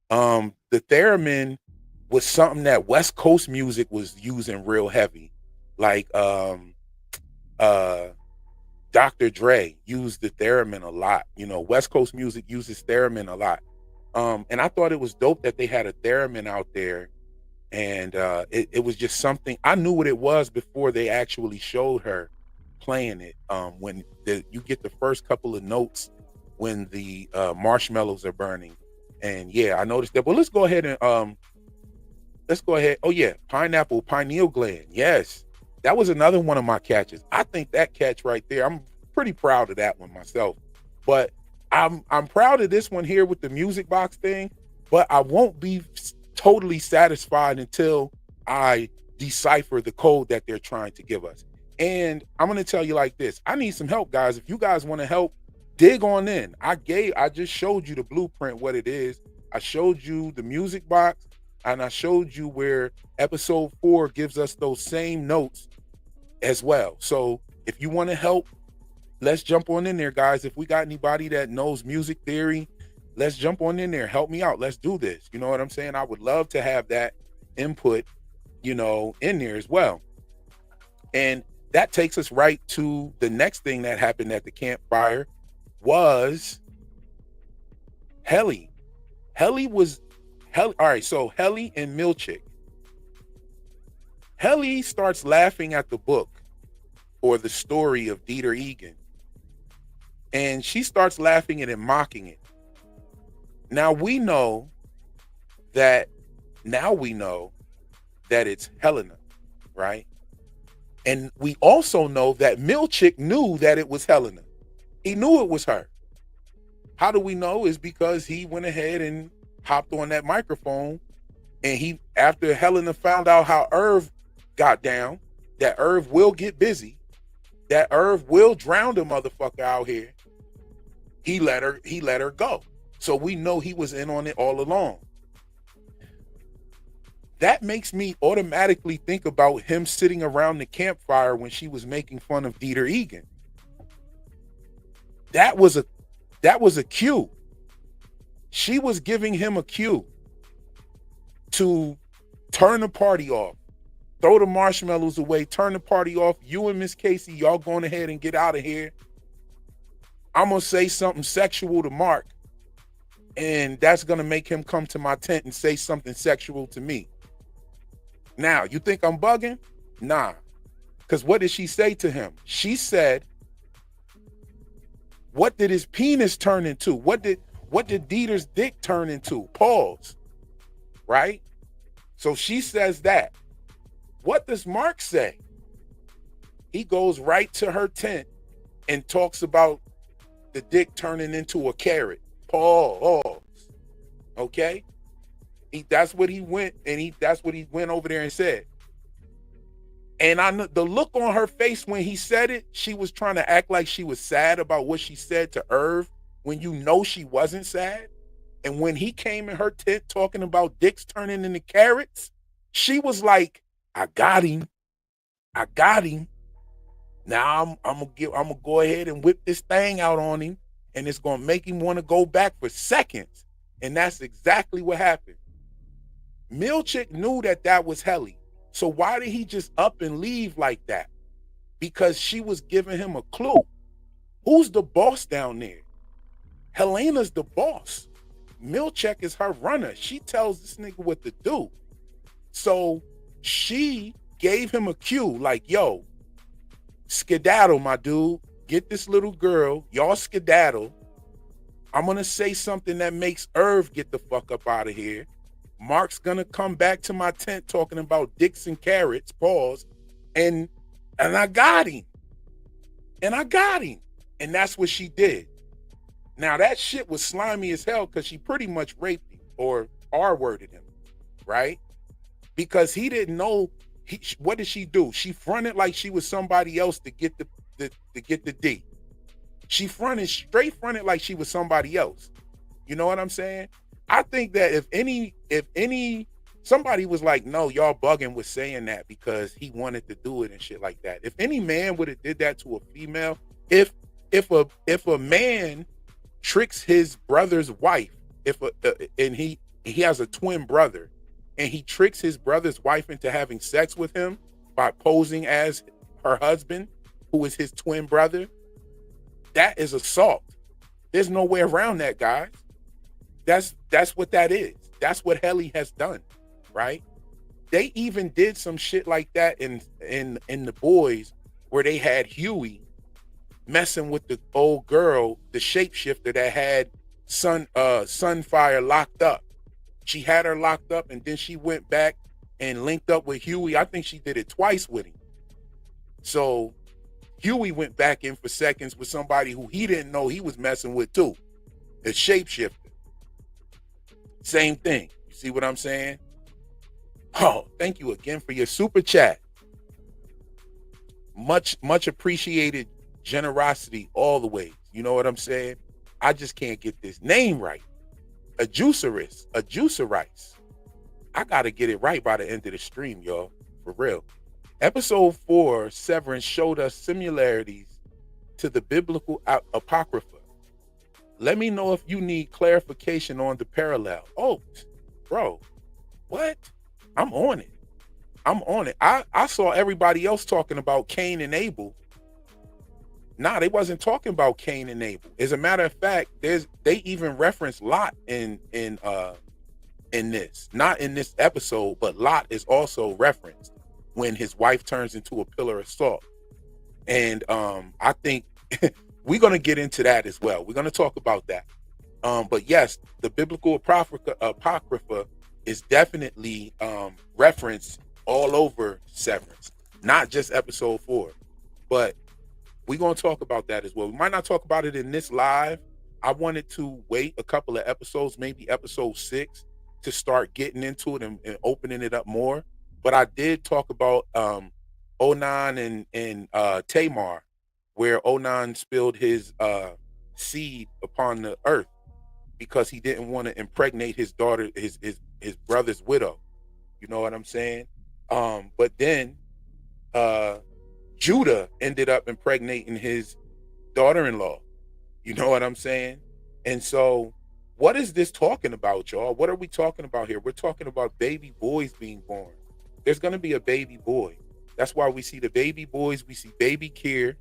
The Theremin was something that West Coast music was using real heavy. Like Dr. Dre used the Theremin a lot. You know, West Coast music uses Theremin a lot. And I thought it was dope that they had a Theremin out there. And it was just something, I knew what it was before they actually showed her playing it. When you get the first couple of notes when the marshmallows are burning. And yeah, I noticed that. Well, let's go ahead and oh yeah, pineapple pineal gland. Yes, that was another one of my catches. I think that catch right there, I'm pretty proud of that one myself. But I'm proud of this one here with the music box thing, but I won't be totally satisfied until I decipher the code that they're trying to give us. And I'm going to tell you like this. I need some help, guys. If you guys want to help, dig on in. I just showed you the blueprint, what it is. I showed you the music box, and I showed you where episode 4 gives us those same notes as well. So if you want to help, let's jump on in there, guys. If we got anybody that knows music theory, let's jump on in there. Help me out. Let's do this. You know what I'm saying? I would love to have that input, you know, in there as well. And that takes us right to the next thing that happened at the campfire was Helly. All right, so Helly and Milchick. Helly starts laughing at the book or the story of Dieter Egan. And she starts laughing at it and mocking it. Now we know that it's Helena, right? And we also know that Milchick knew that it was Helena. He knew it was her. How do we know? Is because he went ahead and hopped on that microphone, and after Helena found out how Irv got down, that Irv will get busy, that Irv will drown the motherfucker out here, he let her go. So we know he was in on it all along. that makes me automatically think about him sitting around the campfire when she was making fun of Dieter Egan. That was a cue. She was giving him a cue to turn the party off, throw the marshmallows away, turn the party off. You and Miss Casey, y'all going ahead and get out of here. I'm going to say something sexual to Mark, and that's going to make him come to my tent and say something sexual to me. Now, you think I'm bugging? Nah. Because what did she say to him? She said, what did his penis turn into? What did Dieter's dick turn into? Pause. Right? So she says that. What does Mark say? He goes right to her tent and talks about the dick turning into a carrot. Pause. Okay? That's what he went over there and said. And I know the look on her face when he said it, she was trying to act like she was sad about what she said to Irv, when you know she wasn't sad. And when he came in her tent talking about dicks turning into carrots, she was like, I got him. Now I'm gonna go ahead and whip this thing out on him, and it's gonna make him want to go back for seconds. And that's exactly what happened. Milchick knew that was Helly. So why did he just up and leave like that? Because she was giving him a clue. Who's the boss down there? Helena's the boss. Milchick is her runner. She tells this nigga what to do. So she gave him a cue like, yo, skedaddle, my dude. Get this little girl. Y'all skedaddle. I'm going to say something that makes Irv get the fuck up out of here. Mark's going to come back to my tent talking about dicks and carrots, pause, and I got him. And that's what she did. Now, that shit was slimy as hell because she pretty much raped him or R-worded him, right? Because he didn't know. What did she do? She fronted like she was somebody else to get the D. She straight fronted like she was somebody else. You know what I'm saying? I think that if somebody was like, no, y'all bugging with saying that because he wanted to do it and shit like that. If any man would have did that to a female, if a man tricks his brother's wife, and he has a twin brother, and he tricks his brother's wife into having sex with him by posing as her husband, who is his twin brother, that is assault. There's no way around that, guys. That's what that is. That's what Helly has done, right? They even did some shit like that in The Boys, where they had Huey messing with the old girl, the shapeshifter that had Sunfire locked up. She had her locked up, and then she went back and linked up with Huey. I think she did it twice with him. So Huey went back in for seconds with somebody who he didn't know he was messing with too, the shapeshifter. Same thing. You see what I'm saying? Oh, thank you again for your super chat. Much appreciated generosity all the way. You know what I'm saying? I just can't get this name right. A juicerice. I got to get it right by the end of the stream, y'all. For real. Episode 4, Severance, showed us similarities to the biblical Apocrypha. Let me know if you need clarification on the parallel. Oh, bro, what? I'm on it. I saw everybody else talking about Cain and Abel. Nah, they wasn't talking about Cain and Abel. As a matter of fact, they even reference Lot in this. Not in this episode, but Lot is also referenced when his wife turns into a pillar of salt. And I think we're going to get into that as well. We're going to talk about that. But yes, the biblical Apocrypha is definitely referenced all over Severance, not just episode 4. But we're going to talk about that as well. We might not talk about it in this live. I wanted to wait a couple of episodes, maybe episode 6, to start getting into it and opening it up more. But I did talk about Onan and Tamar, where Onan spilled his seed upon the earth because he didn't want to impregnate his daughter, his brother's widow. You know what I'm saying? But then Judah ended up impregnating his daughter-in-law. You know what I'm saying? And so what is this talking about, y'all? What are we talking about here? We're talking about baby boys being born. There's going to be a baby boy. That's why we see the baby boys. We see baby Kier.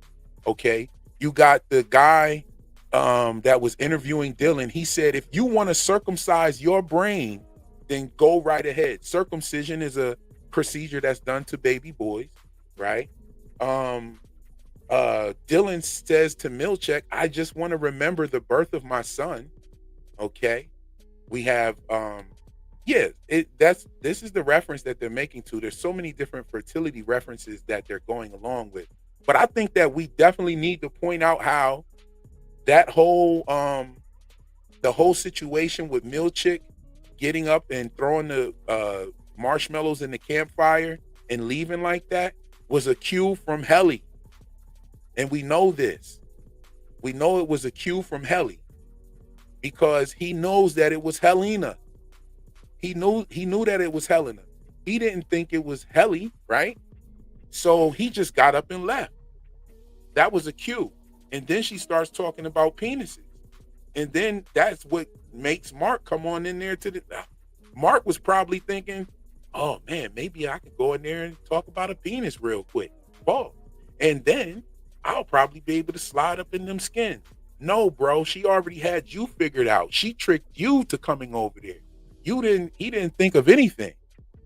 Okay. You got the guy that was interviewing Dylan. He said, if you want to circumcise your brain, then go right ahead. Circumcision is a procedure that's done to baby boys, right? Dylan says to Milchek, I just want to remember the birth of my son. Okay. We have this is the reference that they're making to. There's so many different fertility references that they're going along with. But I think that we definitely need to point out how that whole the whole situation with Milchek getting up and throwing the marshmallows in the campfire and leaving like that was a cue from Helly. And we know this. We know it was a cue from Helly because he knows that it was Helena. He knew that it was Helena. He didn't think it was Helly, right? So he just got up and left. That was a cue. And then she starts talking about penises. And then that's what makes Mark come on in there to the... Mark was probably thinking, oh man, maybe I could go in there and talk about a penis real quick. Oh, and then I'll probably be able to slide up in them skins. No, bro, she already had you figured out. She tricked you to coming over there. He didn't think of anything.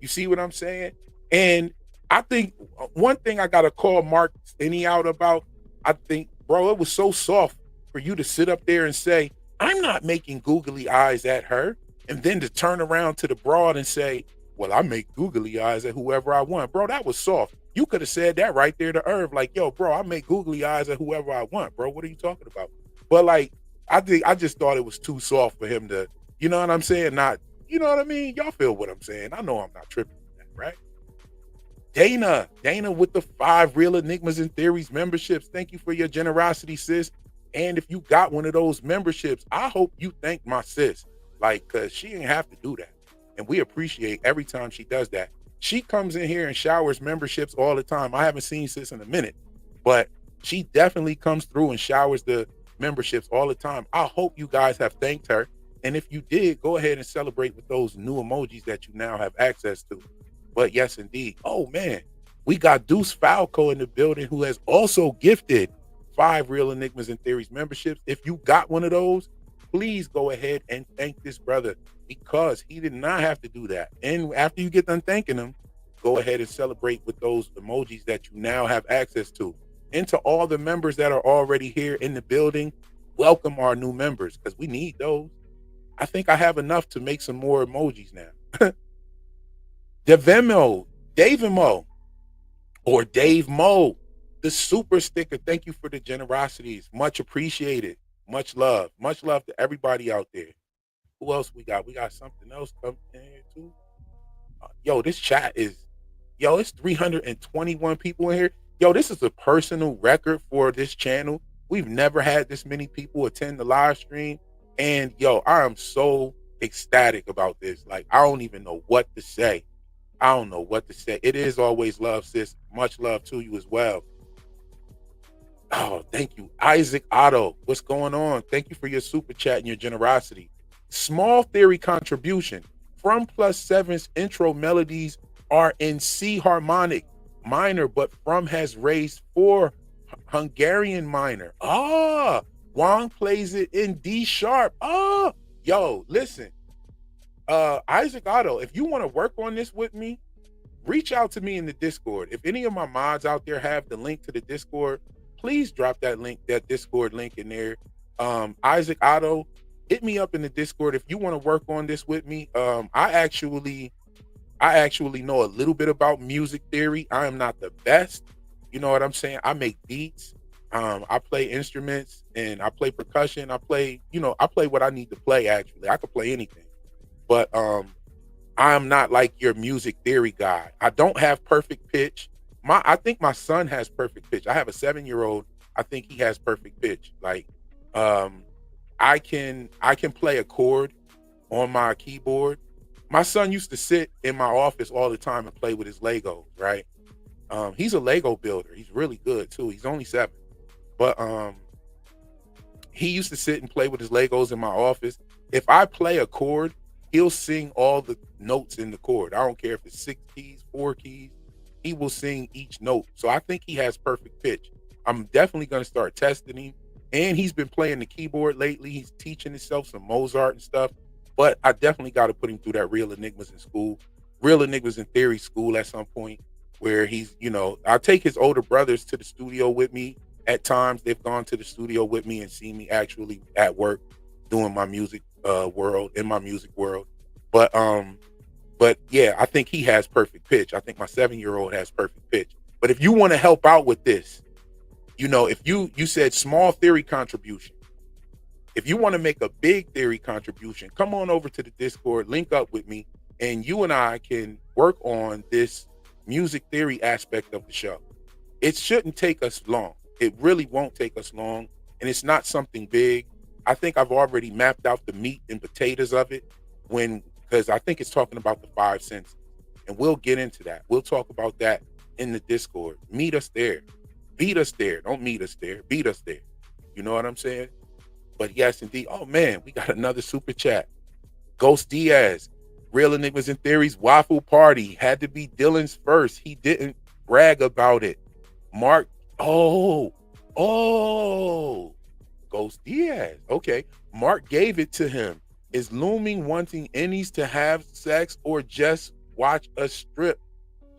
You see what I'm saying? And I think one thing I got to call Mark Stinney out about, I think, bro, it was so soft for you to sit up there and say, I'm not making googly eyes at her. And then to turn around to the broad and say, well, I make googly eyes at whoever I want. Bro, that was soft. You could have said that right there to Irv, like, yo, bro, I make googly eyes at whoever I want, bro. What are you talking about? But like, I just thought it was too soft for him to, you know what I'm saying? Not, you know what I mean? Y'all feel what I'm saying. I know I'm not tripping on that, right? Dana with the 5 Real Enigmas and Theories memberships. Thank you for your generosity, sis. And if you got one of those memberships, I hope you thank my sis, like, cause she didn't have to do that. And we appreciate every time she does that. She comes in here and showers memberships all the time. I haven't seen sis in a minute, but she definitely comes through and showers the memberships all the time. I hope you guys have thanked her. And if you did, go ahead and celebrate with those new emojis that you now have access to. But yes, indeed. Oh man, we got Deuce Falco in the building who has also gifted 5 Real Enigmas and Theories memberships. If you got one of those, please go ahead and thank this brother because he did not have to do that. And after you get done thanking him, go ahead and celebrate with those emojis that you now have access to. And to all the members that are already here in the building, welcome our new members because we need those. I think I have enough to make some more emojis now. Devemo, Davimo, or Dave Mo, the super sticker. Thank you for the generosities. Much appreciated. Much love. Much love to everybody out there. Who else we got? We got something else coming in here too. Yo, this chat is, it's 321 people in here. Yo, this is a personal record for this channel. We've never had this many people attend the live stream. And yo, I am so ecstatic about this. Like, I don't even know what to say. I don't know what to say. It is always love, sis. Much love to you as well. Oh, thank you. Isaac Otto, what's going on? Thank you for your super chat and your generosity. Small theory contribution. From plus 7's intro melodies are in C harmonic minor, but From has raised 4 Hungarian minor. Wong plays it in D sharp. Yo, listen. Isaac Otto, if you want to work on this with me, reach out to me in the Discord. If any of my mods out there have the link to the Discord, please drop that link, that Discord link in there. Isaac Otto, hit me up in the Discord if you want to work on this with me. I actually know a little bit about music theory. I am not the best. You know what I'm saying? I make beats. I play instruments and I play percussion. I play what I need to play, actually. I could play anything. But I'm not like your music theory guy. I don't have perfect pitch. I think my son has perfect pitch. I have a 7-year-old. I think he has perfect pitch. Like, I can play a chord on my keyboard. my son used to sit in my office all the time and play with his Legos, right? He's a Lego builder. He's really good too. He's only 7. But he used to sit and play with his Legos in my office. If I play a chord, he'll sing all the notes in the chord. I don't care if it's 6 keys, 4 keys. He will sing each note. So I think he has perfect pitch. I'm definitely going to start testing him. And he's been playing the keyboard lately. He's teaching himself some Mozart and stuff. But I definitely got to put him through that Real Enigmas in school, Real Enigmas in Theory school at some point, where he's, you know, I'll take his older brothers to the studio with me. At times they've gone to the studio with me and seen me actually at work doing my music world, in my music world. But yeah, I think he has perfect pitch. I think my 7-year-old has perfect pitch. But if you want to help out with this, you know, if you said small theory contribution, if you want to make a big theory contribution, come on over to the Discord, link up with me, and you and I can work on this music theory aspect of the show. It shouldn't take us long. It really won't take us long, and it's not something big. I think I've already mapped out the meat and potatoes of it because I think it's talking about the 5 senses, and we'll get into that. We'll talk about that in the Discord. Meet us there. Beat us there. Don't meet us there. Beat us there. You know what I'm saying? But yes, indeed. Oh, man, we got another super chat. Ghost Diaz. Real Enigmas and Theories Waffle Party. Had to be Dylan's first. He didn't brag about it. Mark. Oh. Ghost Diaz. Okay. Mark gave it to him. Is Looming wanting Ennies to have sex or just watch a strip?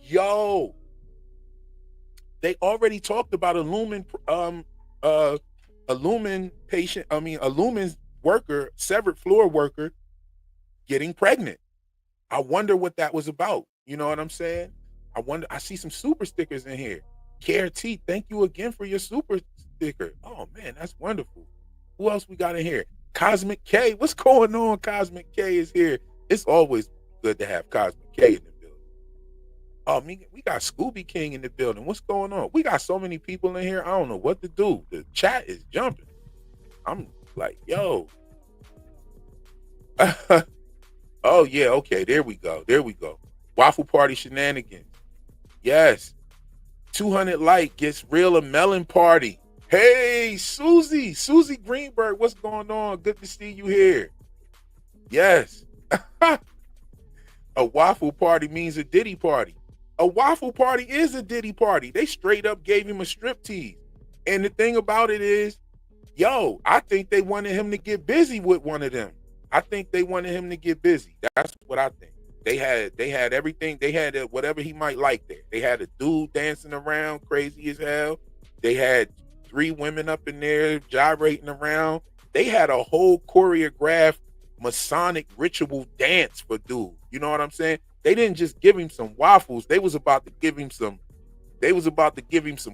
Yo. They already talked about a Lumen patient, a Lumen worker, severed floor worker getting pregnant. I wonder what that was about. You know what I'm saying? I wonder, I see some super stickers in here. Care T, thank you again for your super sticker. Oh man, that's wonderful. Who else we got in here? Cosmic K. What's going on? Cosmic K is here. It's always good to have Cosmic K in the building. Oh, we got Scooby King in the building. What's going on? We got so many people in here. I don't know what to do. The chat is jumping. I'm like, yo. Oh, yeah. Okay. There we go. Waffle Party shenanigans. Yes. 200 like gets real a melon party. Hey, Susie Greenberg. What's going on? Good to see you here. Yes. A waffle party means a Diddy party. A waffle party is a Diddy party. They straight up gave him a striptease. And the thing about it is, yo, I think they wanted him to get busy with one of them. I think they wanted him to get busy. That's what I think. They had everything. They had whatever he might like there. They had a dude dancing around crazy as hell. They had 3 women up in there gyrating around. They had a whole choreographed Masonic ritual dance for dude. You know what I'm saying? They didn't just give him some waffles. They was about to give him some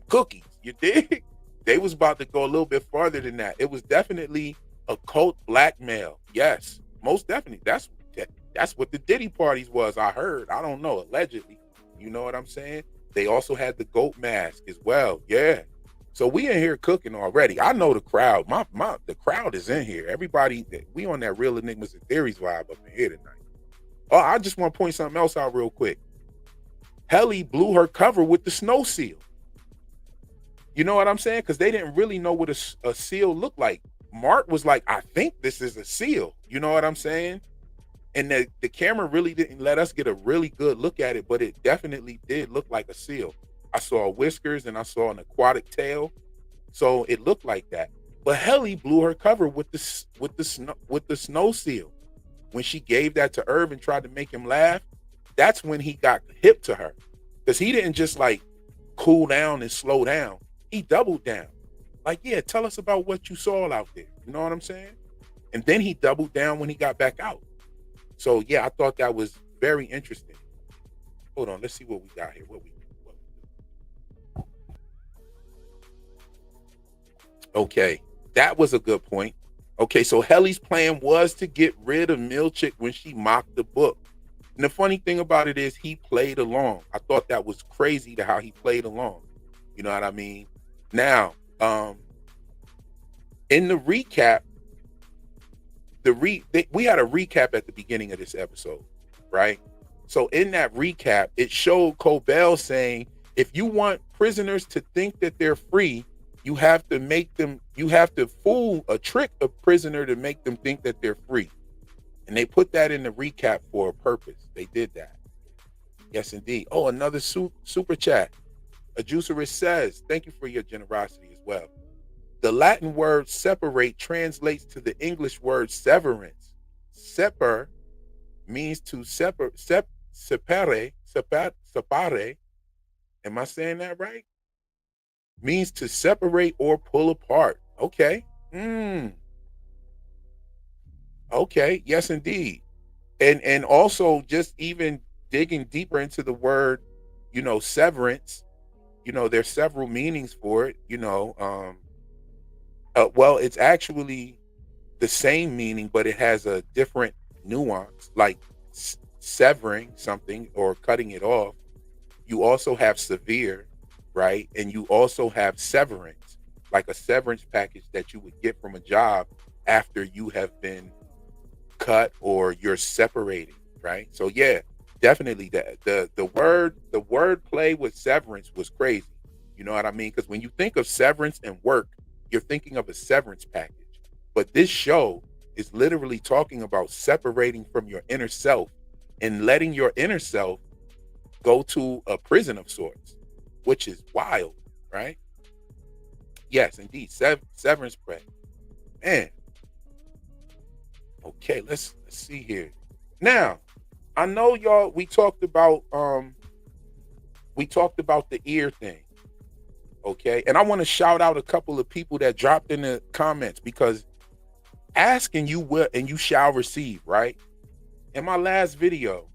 cookies. You dig? They was about to go a little bit farther than that. It was definitely occult blackmail. Yes, most definitely. That's what the Diddy parties was. I heard. I don't know. Allegedly. You know what I'm saying? They also had the goat mask as well. Yeah. So we in here cooking already. I know the crowd. The crowd is in here. Everybody, we on that Real Enigmas and Theories vibe up in here tonight. Oh, I just want to point something else out real quick. Helly blew her cover with the snow seal. You know what I'm saying? Because they didn't really know what a seal looked like. Mark was like, I think this is a seal. You know what I'm saying? And the camera really didn't let us get a really good look at it, but it definitely did look like a seal. I saw whiskers and I saw an aquatic tail. So it looked like that. But Helly blew her cover with the snow seal. When she gave that to Irv and tried to make him laugh, that's when he got hip to her. Because he didn't just like cool down and slow down. He doubled down. Like, yeah, tell us about what you saw out there. You know what I'm saying? And then he doubled down when he got back out. So yeah, I thought that was very interesting. Hold on, let's see what we got here. Okay, that was a good point. Okay, so Helly's plan was to get rid of Milchick when she mocked the book. And the funny thing about it is he played along. I thought that was crazy to how he played along. You know what I mean? Now, in the recap, we had a recap at the beginning of this episode. right? So in that recap, it showed Cobell saying, if you want prisoners to think that they're free, you have to trick a prisoner to make them think that they're free. And they put that in the recap for a purpose. They did that. Yes, indeed. Oh, another super chat. A Juicerist says, thank you for your generosity as well. The Latin word separate translates to the English word severance. Seper means to separate. Am I saying that right? Means to separate or pull apart. Okay. Okay. Yes, indeed. And also just even digging deeper into the word, severance, there's several meanings for it, well, it's actually the same meaning, but it has a different nuance, like severing something or cutting it off. You also have severe, right? And you also have severance, like a severance package that you would get from a job after you have been cut or you're separated, right? So yeah, definitely the word play with severance was crazy. You know what I mean? Because when you think of severance and work, you're thinking of a severance package. But this show is literally talking about separating from your inner self and letting your inner self go to a prison of sorts, which is wild, right? Yes, indeed. Severance play. Man. Okay, let's see here. Now, I know y'all, we talked about the ear thing. Okay, and I want to shout out a couple of people that dropped in the comments, because ask and you will and you shall receive, right? In my last video,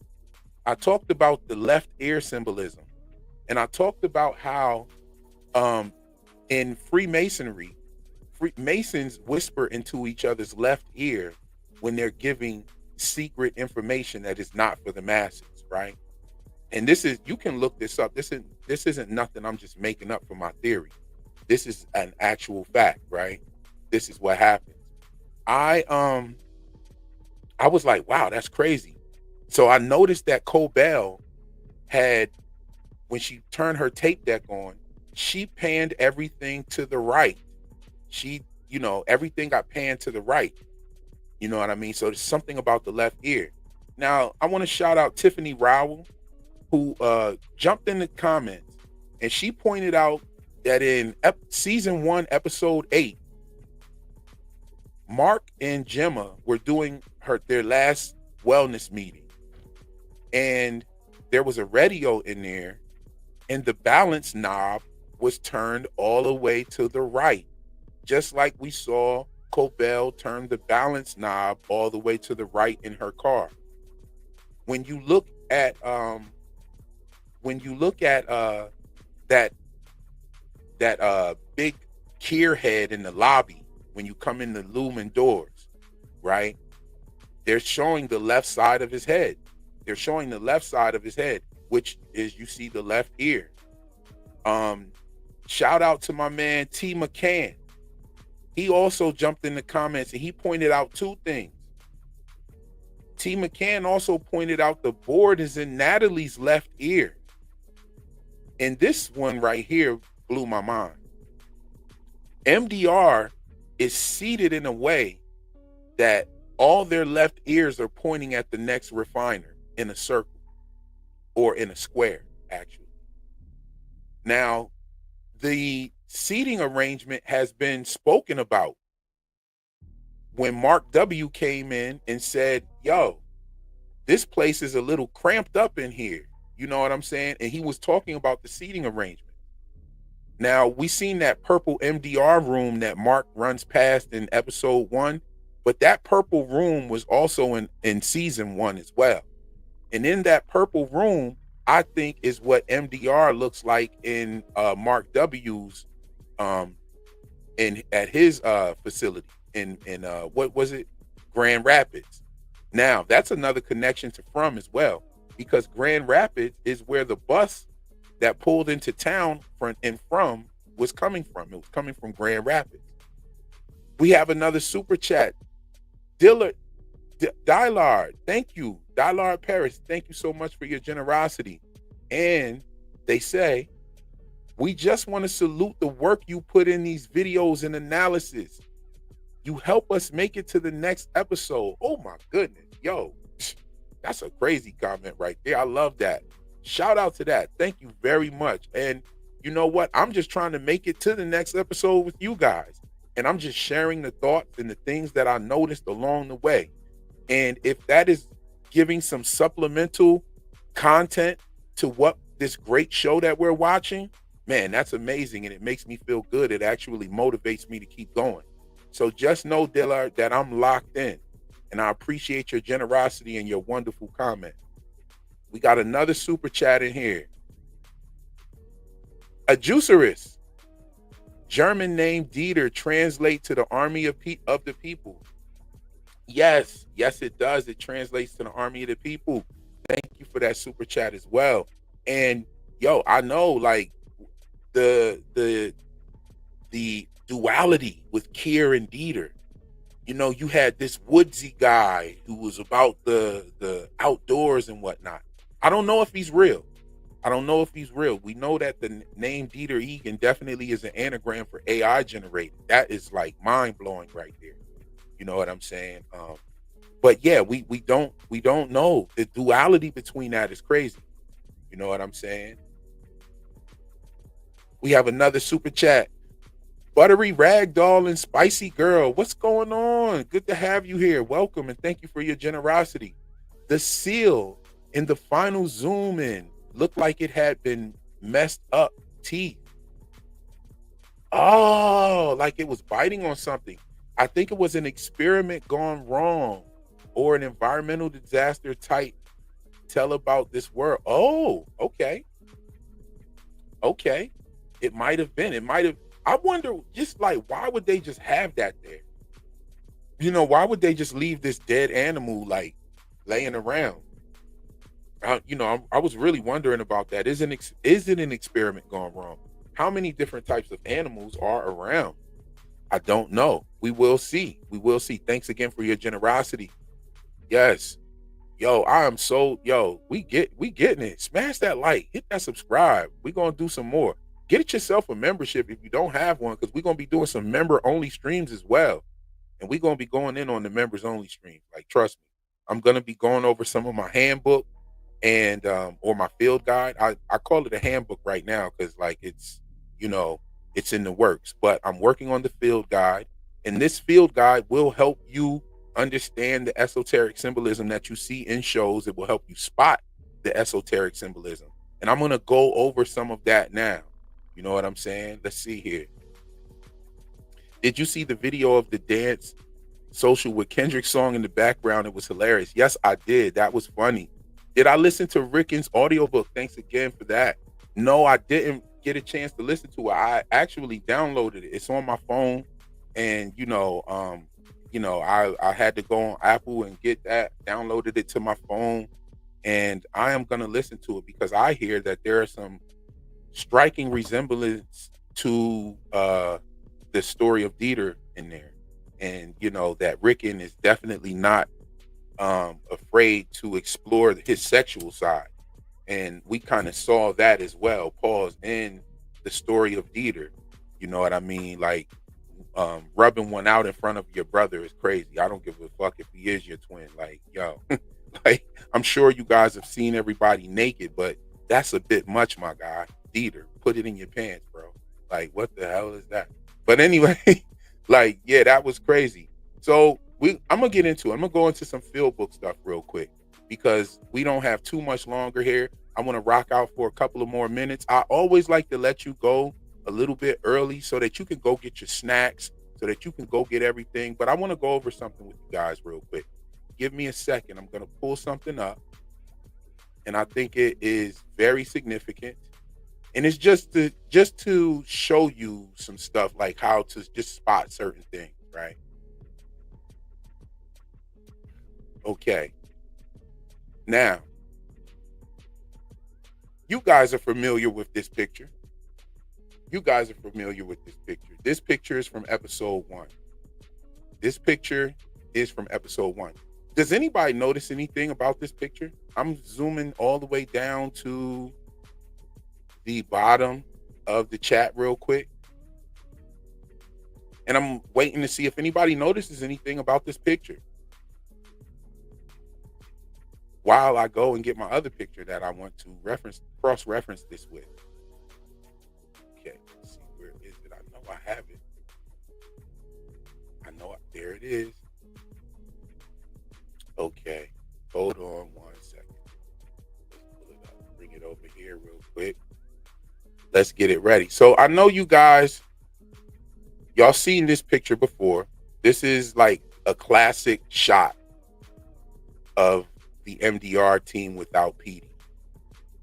I talked about the left ear symbolism, and I talked about how in Freemasonry, Masons whisper into each other's left ear when they're giving secret information that is not for the masses, right? And this is, you can look this up. This isn't nothing I'm just making up for my theory. This is an actual fact, right? This is what happens. I was like, wow, that's crazy. So I noticed that Cobell had, when she turned her tape deck on, she panned everything to the right. She, everything got panned to the right. You know what I mean? So there's something about the left ear. Now, I want to shout out Tiffany Rowell, who jumped in the comments, and she pointed out that in season 1, episode 8, Mark and Gemma were doing their last wellness meeting, and there was a radio in there, and the balance knob was turned all the way to the right, just like we saw Cobell turn the balance knob all the way to the right in her car. When you look at that big Kier head in the lobby, when you come in the Lumen doors, right? They're showing the left side of his head. They're showing the left side of his head, which is, you see the left ear. Shout out to my man T. McCann. He also jumped in the comments and he pointed out 2 things. T. McCann also pointed out the board is in Natalie's left ear. And this one right here blew my mind. MDR is seated in a way that all their left ears are pointing at the next refiner in a circle, or in a square, actually. Now, the seating arrangement has been spoken about when Mark W. came in and said, yo, this place is a little cramped up in here. You know what I'm saying? And he was talking about the seating arrangement. Now, we seen that purple MDR room that Mark runs past in episode 1, but that purple room was also in season 1 as well. And in that purple room, I think is what MDR looks like in Mark W's at his facility in what was it? Grand Rapids. Now, that's another connection to From as well, because Grand Rapids is where the bus that pulled into town from was coming from. It was coming from Grand Rapids. We have another super chat. Dillard Dylard, thank you. Dylard Paris, thank you so much for your generosity. And they say, we just want to salute the work you put in these videos and analysis. You help us make it to the next episode. Oh my goodness. Yo, that's a crazy comment right there. I love that. Shout out to that. Thank you very much. And you know what? I'm just trying to make it to the next episode with you guys. And I'm just sharing the thoughts and the things that I noticed along the way. And if that is giving some supplemental content to what this great show that we're watching, man, that's amazing. And it makes me feel good. It actually motivates me to keep going. So just know, Dillard, that I'm locked in. And I appreciate your generosity and your wonderful comment. We got another super chat in here. A Juicerus. German name Dieter translate to the army of the people. Yes, it does. It translates to the army of the people. Thank you for that super chat as well. And yo, I know like the duality with Kier and Dieter. You know, you had this woodsy guy who was about the outdoors and whatnot. I don't know if he's real. We know that the name Dieter Egan definitely is an anagram for AI generated. That is like mind blowing right there. You know what I'm saying? But yeah, we don't know. The duality between that is crazy. You know what I'm saying? We have another super chat. Buttery Ragdoll and Spicy Girl, what's going on? Good to have you here. Welcome and thank you for your generosity. The seal in the final zoom in looked like it had been messed up teeth. Oh, like it was biting on something. I think it was an experiment gone wrong or an environmental disaster type tell about this world. Oh, okay. Okay. It might have been. I wonder, just like, why would they just have that there? You know, why would they just leave this dead animal like laying around? I was really wondering about that. Is it an experiment gone wrong? How many different types of animals are around? I don't know. We will see. Thanks again for your generosity. Yes. Yo, we getting it. Smash that like, hit that subscribe. We're going to do some more. Get yourself a membership if you don't have one, because we're going to be doing some member-only streams as well. And we're going to be going in on the members-only streams. Like, trust me. I'm going to be going over some of my handbook and or my field guide. I call it a handbook right now because, like, it's in the works. But I'm working on the field guide. And this field guide will help you understand the esoteric symbolism that you see in shows. It will help you spot the esoteric symbolism. And I'm going to go over some of that now. You know what I'm saying? Let's see here. Did you see the video of the dance social with Kendrick's song in the background? It was hilarious. Yes, I did. That was funny. Did I listen to Ricken's audiobook? Thanks again for that. No, I didn't get a chance to listen to it. I actually downloaded it. It's on my phone. And, I had to go on Apple and get that, downloaded it to my phone. And I am going to listen to it because I hear that there are some striking resemblance to the story of Dieter in there. And, that Ricken is definitely not afraid to explore his sexual side. And we kind of saw that as well, pause, in the story of Dieter. You know what I mean? Like, rubbing one out in front of your brother is crazy. I don't give a fuck if he is your twin. Like, yo, like, I'm sure you guys have seen everybody naked, but that's a bit much, my guy. Dieter, put it in your pants, bro. Like, what the hell is that? But anyway, like, yeah, that was crazy. So I'm gonna get into it. I'm gonna go into some field book stuff real quick because we don't have too much longer here. I want to rock out for a couple of more minutes. I always like to let you go a little bit early so that you can go get your snacks, so that you can go get everything. But I want to go over something with you guys real quick. Give me a second. I'm gonna pull something up, and I think it is very significant. And it's just to show you some stuff, like how to just spot certain things, right? Okay. Now, you guys are familiar with this picture. This picture is from episode 1. Does anybody notice anything about this picture? I'm zooming all the way down to the bottom of the chat real quick. And I'm waiting to see if anybody notices anything about this picture while I go and get my other picture that I want to cross-reference this with. Okay, let's see, where is it? I know I have it. There it is. Okay, hold on 1 second. Let's pull it up, bring it over here real quick. Let's get it ready. So I know you guys, y'all seen this picture before. This is like a classic shot of the MDR team without Petey.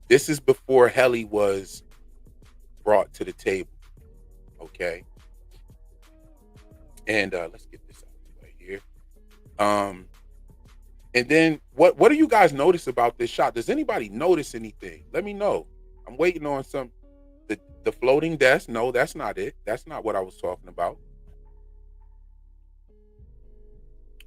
This is before Helly was brought to the table. Okay. And let's get this out right here. And then what do you guys notice about this shot? Does anybody notice anything? Let me know. I'm waiting on the floating desk. No, that's not it. That's not what I was talking about.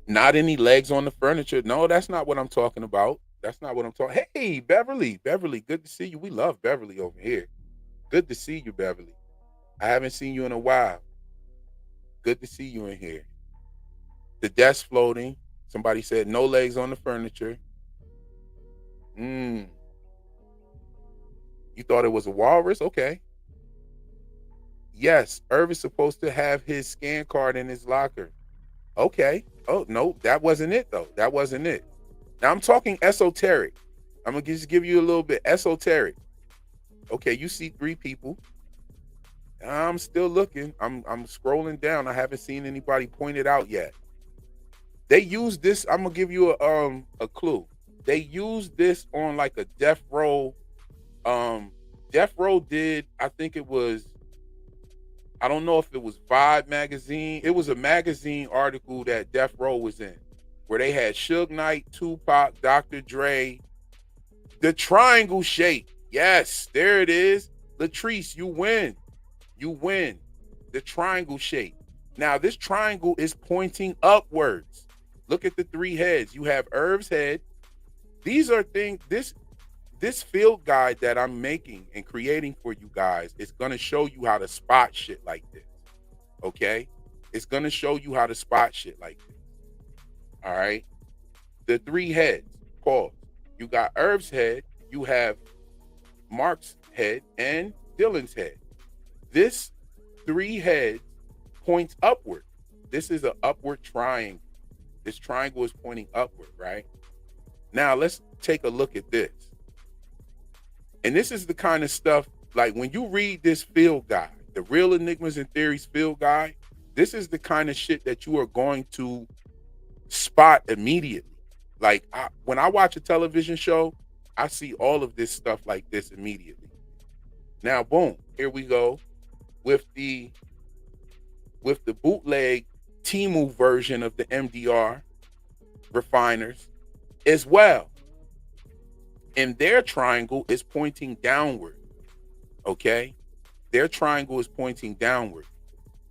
Not any legs on the furniture. No, that's not what I'm talking about. That's not what I'm talking. Hey, Beverly, good to see you. We love Beverly over here. Good to see you, Beverly. I haven't seen you in a while. Good to see you in here. The desk floating. Somebody said no legs on the furniture. You thought it was a walrus? Okay. Yes, Irv is supposed to have his scan card in his locker. Okay. Oh, no, that wasn't it, though. That wasn't it. Now, I'm talking esoteric. I'm going to just give you a little bit esoteric. Okay, you see 3 people. I'm still looking. I'm scrolling down. I haven't seen anybody point it out yet. They used this. I'm going to give you a clue. They used this on like a Death Row. Death Row did, I think it was, I don't know if it was Vibe magazine. It was a magazine article that Death Row was in, where they had Suge Knight, Tupac, Dr. Dre, the triangle shape. Yes, there it is. Latrice, you win. You win. The triangle shape. Now, this triangle is pointing upwards. Look at the 3 heads. You have Irv's head. These are things, this field guide that I'm making and creating for you guys is going to show you how to spot shit like this. Okay? It's going to show you how to spot shit like this. All right? The 3 heads. Pause. You got Irv's head. You have Mark's head and Dylan's head. This 3 heads points upward. This is an upward triangle. This triangle is pointing upward, right? Now, let's take a look at this. And this is the kind of stuff, like when you read this field guide, the Real Enigmas and Theories field guide, this is the kind of shit that you are going to spot immediately. Like when I watch a television show, I see all of this stuff like this immediately. Now, boom, here we go with the bootleg Temu version of the MDR refiners as well. And their triangle is pointing downward. Okay? Their triangle is pointing downward.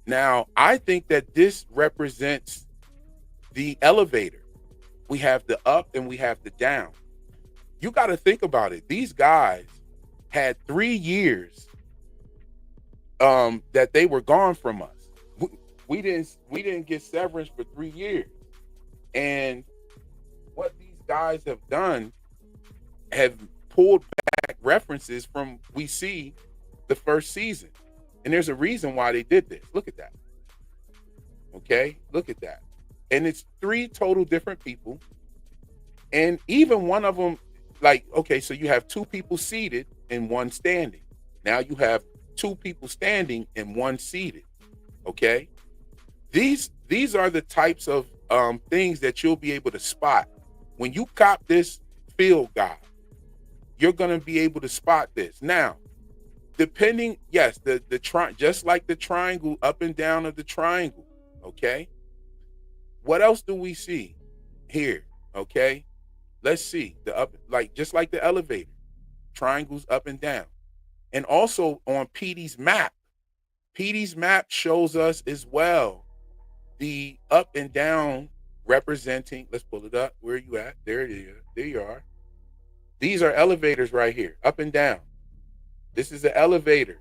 Now, I think that this represents the elevator. We have the up and we have the down. You got to think about it. These guys had 3 years that they were gone from us. We didn't get severance for 3 years. And what these guys have done have pulled back references from we see the first season. And there's a reason why they did this. Look at that. Okay, look at that. And it's 3 total different people. And even one of them, like, okay, so you have 2 people seated and 1 standing. Now you have 2 people standing and 1 seated. Okay. These are the types of things that you'll be able to spot. When you cop this field guide, you're going to be able to spot this. Now, depending, yes, just like the triangle, up and down of the triangle, okay? What else do we see here, okay? Let's see, the up, like just like the elevator, triangles up and down. And also on Petey's map shows us as well the up and down representing, let's pull it up. Where are you at? There it is. There you are. These are elevators right here, up and down. This is the elevator.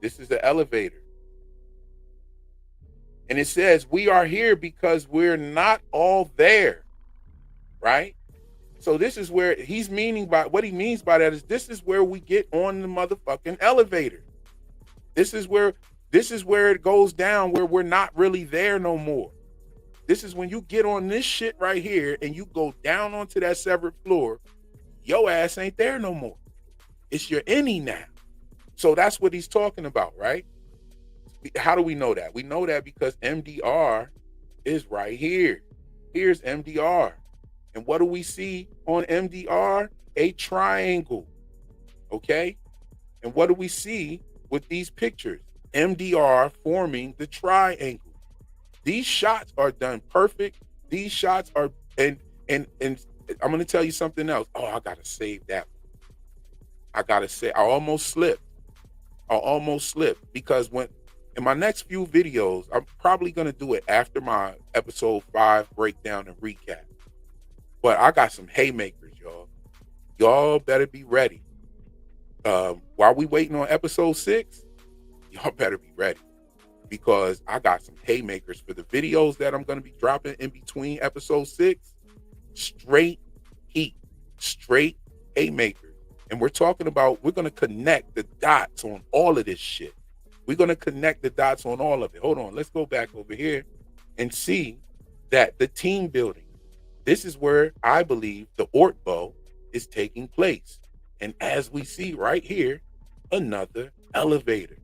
This is the elevator. And it says, we are here because we're not all there, right? So this is where he's meaning by, what he means by that is this is where we get on the motherfucking elevator. This is where it goes down, where we're not really there no more. This is when you get on this shit right here and you go down onto that severed floor, your ass ain't there no more. It's your innie now. So that's what he's talking about, right? How do we know that? We know that because MDR is right here. Here's MDR. And what do we see on MDR? A triangle. Okay? And what do we see with these pictures? MDR forming the triangle. These shots are done perfect. These shots are, and I'm going to tell you something else. Oh, I got to save that one. I got to say, I almost slipped because in my next few videos, I'm probably going to do it after my episode 5 breakdown and recap. But I got some haymakers, y'all. Y'all better be ready. While we waiting on episode 6, y'all better be ready, because I got some haymakers for the videos that I'm going to be dropping in between episode 6. Straight heat, straight haymakers. And we're talking about, we're going to connect the dots on all of this shit. We're going to connect the dots on all of it. Hold on. Let's go back over here and see that the team building, this is where I believe the Ortbo is taking place. And as we see right here, another elevator,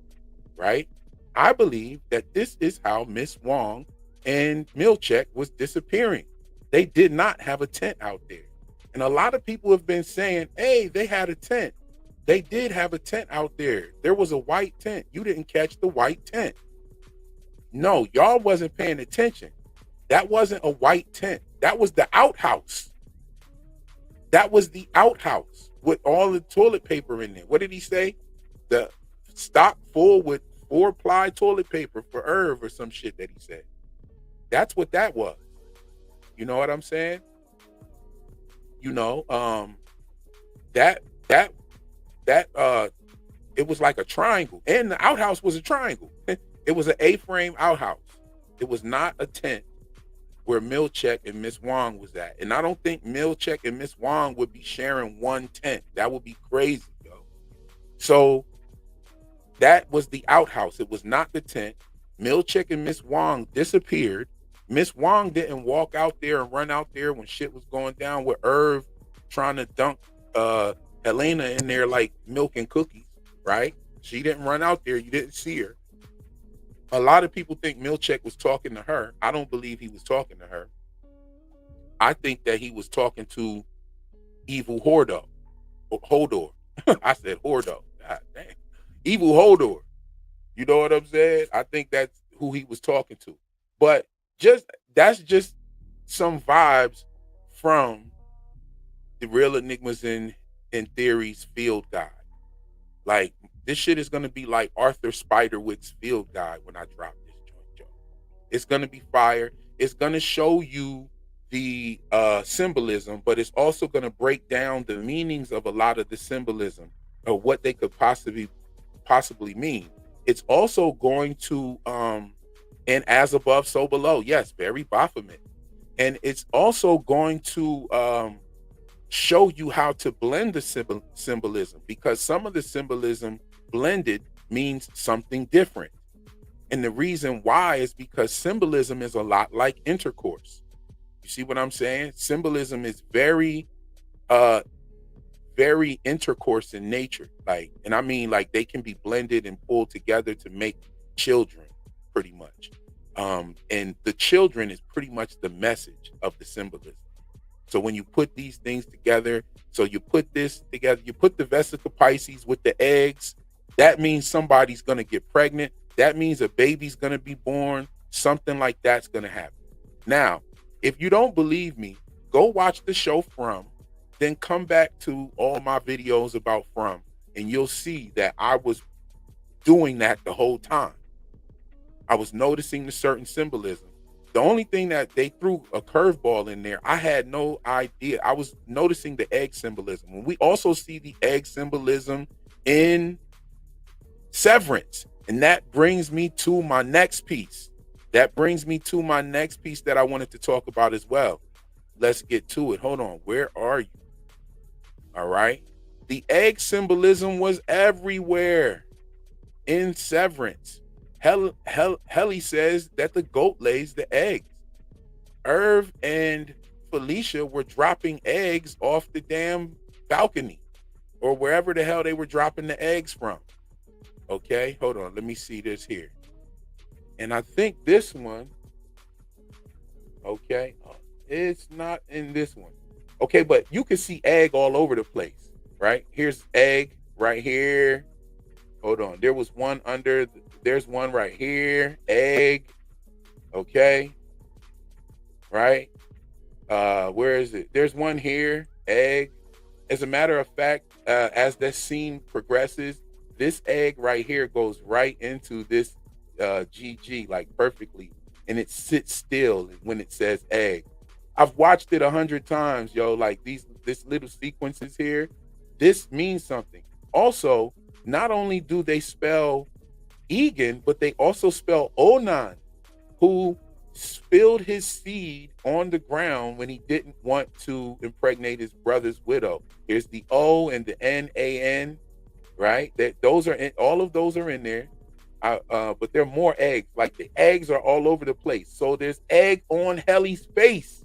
right? I believe that this is how Miss Wong and Milchek was disappearing. They did not have a tent out there. And a lot of people have been saying, hey, they had a tent. They did have a tent out there. There was a white tent. You didn't catch the white tent. No, y'all wasn't paying attention. That wasn't a white tent. That was the outhouse. That was the outhouse with all the toilet paper in there. What did he say? The stock full with 4-ply toilet paper for Irv or some shit that he said. That's what that was. You know what I'm saying? You know, that it was like a triangle, and the outhouse was a triangle. It was an A-frame outhouse. It was not a tent where Milchek and Miss Wong was at. And I don't think Milchek and Miss Wong would be sharing one tent. That would be crazy, yo. So that was the outhouse. It was not the tent. Milchek and Miss Wong disappeared. Miss Wong didn't walk out there and run out there when shit was going down with Irv trying to dunk Helena in there like milk and cookies, right? She didn't run out there. You didn't see her. A lot of people think Milchek was talking to her. I don't believe he was talking to her. I think that he was talking to Evil Hodor. I said Hodor. God damn. Evil Hodor. You know what I'm saying? I think that's who he was talking to. But that's just some vibes from the Real Enigmas and Theories field guide. Like, this shit is going to be like Arthur Spiderwick's field guide when I drop this joint, Joe. It's going to be fire. It's going to show you the symbolism, but it's also going to break down the meanings of a lot of the symbolism or what they could possibly mean. It's also going to, and as above, so below. Yes, very Baphomet. And it's also going to show you how to blend the symbolism, because some of the symbolism blended means something different. And the reason why is because symbolism is a lot like intercourse. You see what I'm saying? Symbolism is very intercourse in nature. Like, and I mean, like, they can be blended and pulled together to make children, pretty much. And the children is pretty much the message of the symbolism. So when you put these things together, so you put this together, you put the Vesica Pisces with the eggs, that means somebody's going to get pregnant. That means a baby's going to be born. Something like that's going to happen. Now, if you don't believe me, go watch the show From, then come back to all my videos about From, and you'll see that I was doing that the whole time. I was noticing the certain symbolism, The only thing that they threw a curveball in there, I had no idea. I was noticing the egg symbolism. And we also see the egg symbolism in Severance. And that brings me to my next piece. That brings me to my next piece that I wanted to talk about as well. Let's get to it. Hold on. Where are you? All right. The egg symbolism was everywhere in Severance. Helly says that the goat lays the eggs. Irv and Felicia were dropping eggs off the damn balcony or wherever the hell they were dropping the eggs from. Okay, hold on. Let me see this here. And I think this one, okay, it's not in this one. Okay, but you can see egg all over the place, right? Here's egg right here. Hold on. There was one under, there's one right here. Egg. Okay. Right. Where is it? There's one here. Egg. As a matter of fact, as the scene progresses, this egg right here goes right into this GG like perfectly. And it sits still when it says egg. I've watched it 100 times, yo. Like this little sequences here. This means something. Also, not only do they spell Egan, but they also spell Onan, who spilled his seed on the ground when he didn't want to impregnate his brother's widow. Here's the O and the N-A-N, right? Those are in, all of those are in there. But there are more eggs. Like the eggs are all over the place. So there's egg on Helly's face.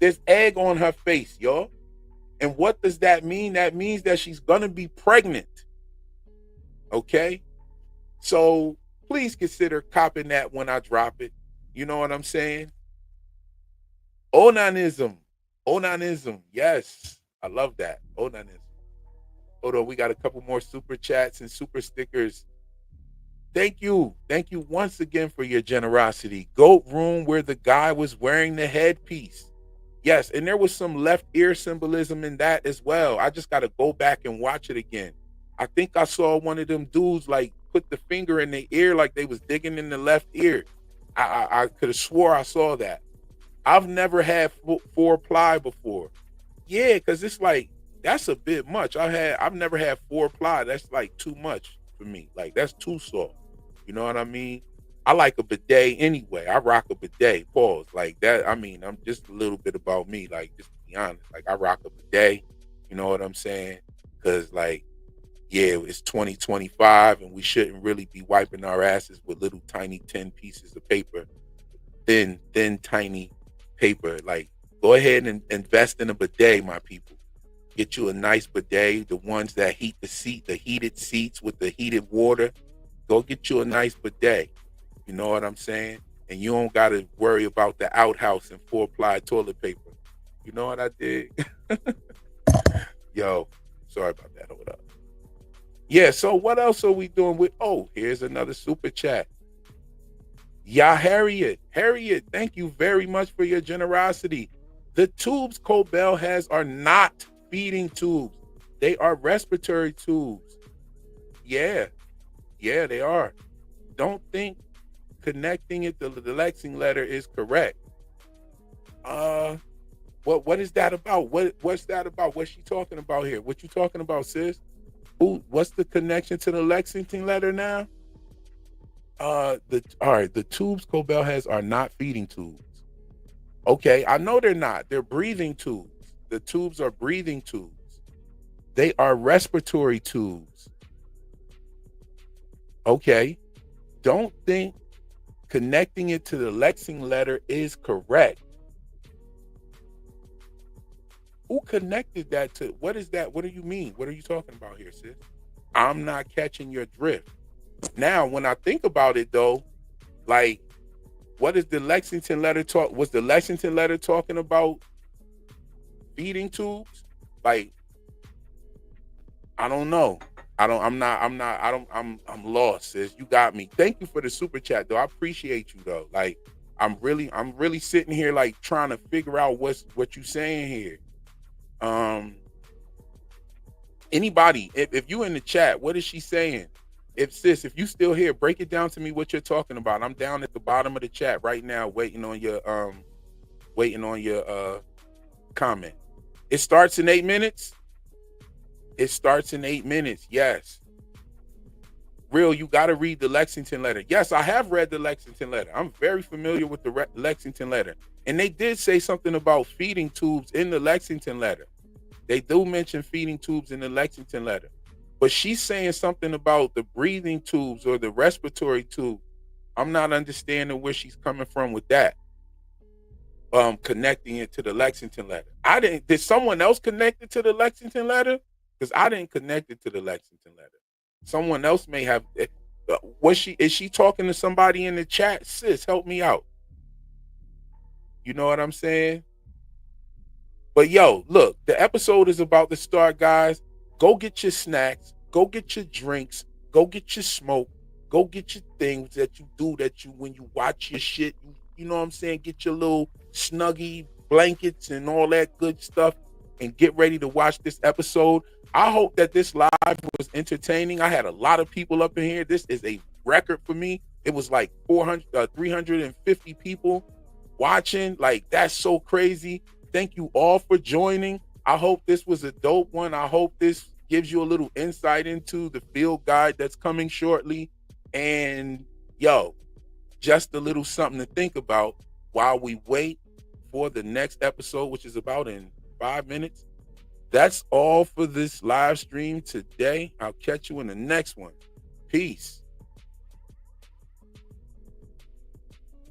There's egg on her face, y'all. And what does that mean? That means that she's gonna be pregnant. Okay, so please consider copying that when I drop it. You know what I'm saying? Onanism. Yes, I love that. Onanism. Hold on, we got a couple more super chats and super stickers. Thank you once again for your generosity. Goat room where the guy was wearing the headpiece. Yes, and there was some left ear symbolism in that as well. I just got to go back and watch it again. I think I saw one of them dudes like put the finger in their ear like they was digging in the left ear. I could have swore I saw that. I've never had four-ply before. Yeah, because it's like, that's a bit much. I've never had four-ply. That's like too much for me. Like that's too soft. You know what I mean? I like a bidet anyway. I rock a bidet. Pause. Like that. I mean, I'm just a little bit about me. Like, just to be honest, like I rock a bidet. You know what I'm saying? Because like, yeah, it's 2025 and we shouldn't really be wiping our asses with little tiny 10 pieces of paper, thin, tiny paper. Like, go ahead and invest in a bidet, my people. Get you a nice bidet, the ones that heat the seat, the heated seats with the heated water. Go get you a nice bidet. You know what I'm saying? And you don't got to worry about the outhouse and four-ply toilet paper. You know what I did? Yo, sorry about that. Hold up. Yeah, so what else are we doing with? Oh, here's another super chat. Yeah, Harriet, thank you very much for your generosity. The tubes Cobell has are not feeding tubes. They are respiratory tubes. Yeah, they are. Don't think connecting it to the Lexing letter is correct. What is that about? What's that about? What's she talking about here? What you talking about, sis? What's the connection to the Lexington letter now? The tubes Cobell has are not feeding tubes. Okay, I know they're not. They're breathing tubes. The tubes are breathing tubes. They are respiratory tubes. Okay. Don't think connecting it to the Lexing letter is correct. Who connected that to? What is that? What do you mean? What are you talking about here, sis? I'm not catching your drift. Now, when I think about it, though, like, what is the Lexington letter talk? Was the Lexington letter talking about feeding tubes? Like, I don't know. I'm lost, sis. You got me. Thank you for the super chat, though. I appreciate you, though. Like, I'm really sitting here, like, trying to figure out what you saying here. Anybody, if you in the chat, what is she saying? if you still here, break it down to me what you're talking about. I'm down at the bottom of the chat right now, waiting on your comment. It starts in 8 minutes. It starts in 8 minutes. Yes. Real, you got to read the Lexington letter. Yes, I have read the Lexington letter. I'm very familiar with the Lexington letter. And they did say something about feeding tubes in the Lexington letter. They do mention feeding tubes in the Lexington letter. But she's saying something about the breathing tubes or the respiratory tube. I'm not understanding where she's coming from with that. Connecting it to the Lexington letter. Did someone else connect it to the Lexington letter? Because I didn't connect it to the Lexington letter. Someone else may have. Is she talking to somebody in the chat? Sis, help me out. You know what I'm saying? But yo, look, the episode is about to start, guys. Go get your snacks, go get your drinks, go get your smoke, go get your things that you do when you watch your shit. You know what I'm saying? Get your little snuggie blankets and all that good stuff and get ready to watch this episode. I hope that this live was entertaining. I had a lot of people up in here. This is a record for me. It was like 350 people watching. Like, that's so crazy. Thank you all for joining. I hope this was a dope one. I hope this gives you a little insight into the field guide that's coming shortly. And yo, just a little something to think about while we wait for the next episode, which is about in 5 minutes. That's all for this live stream today. I'll catch you in the next one. Peace.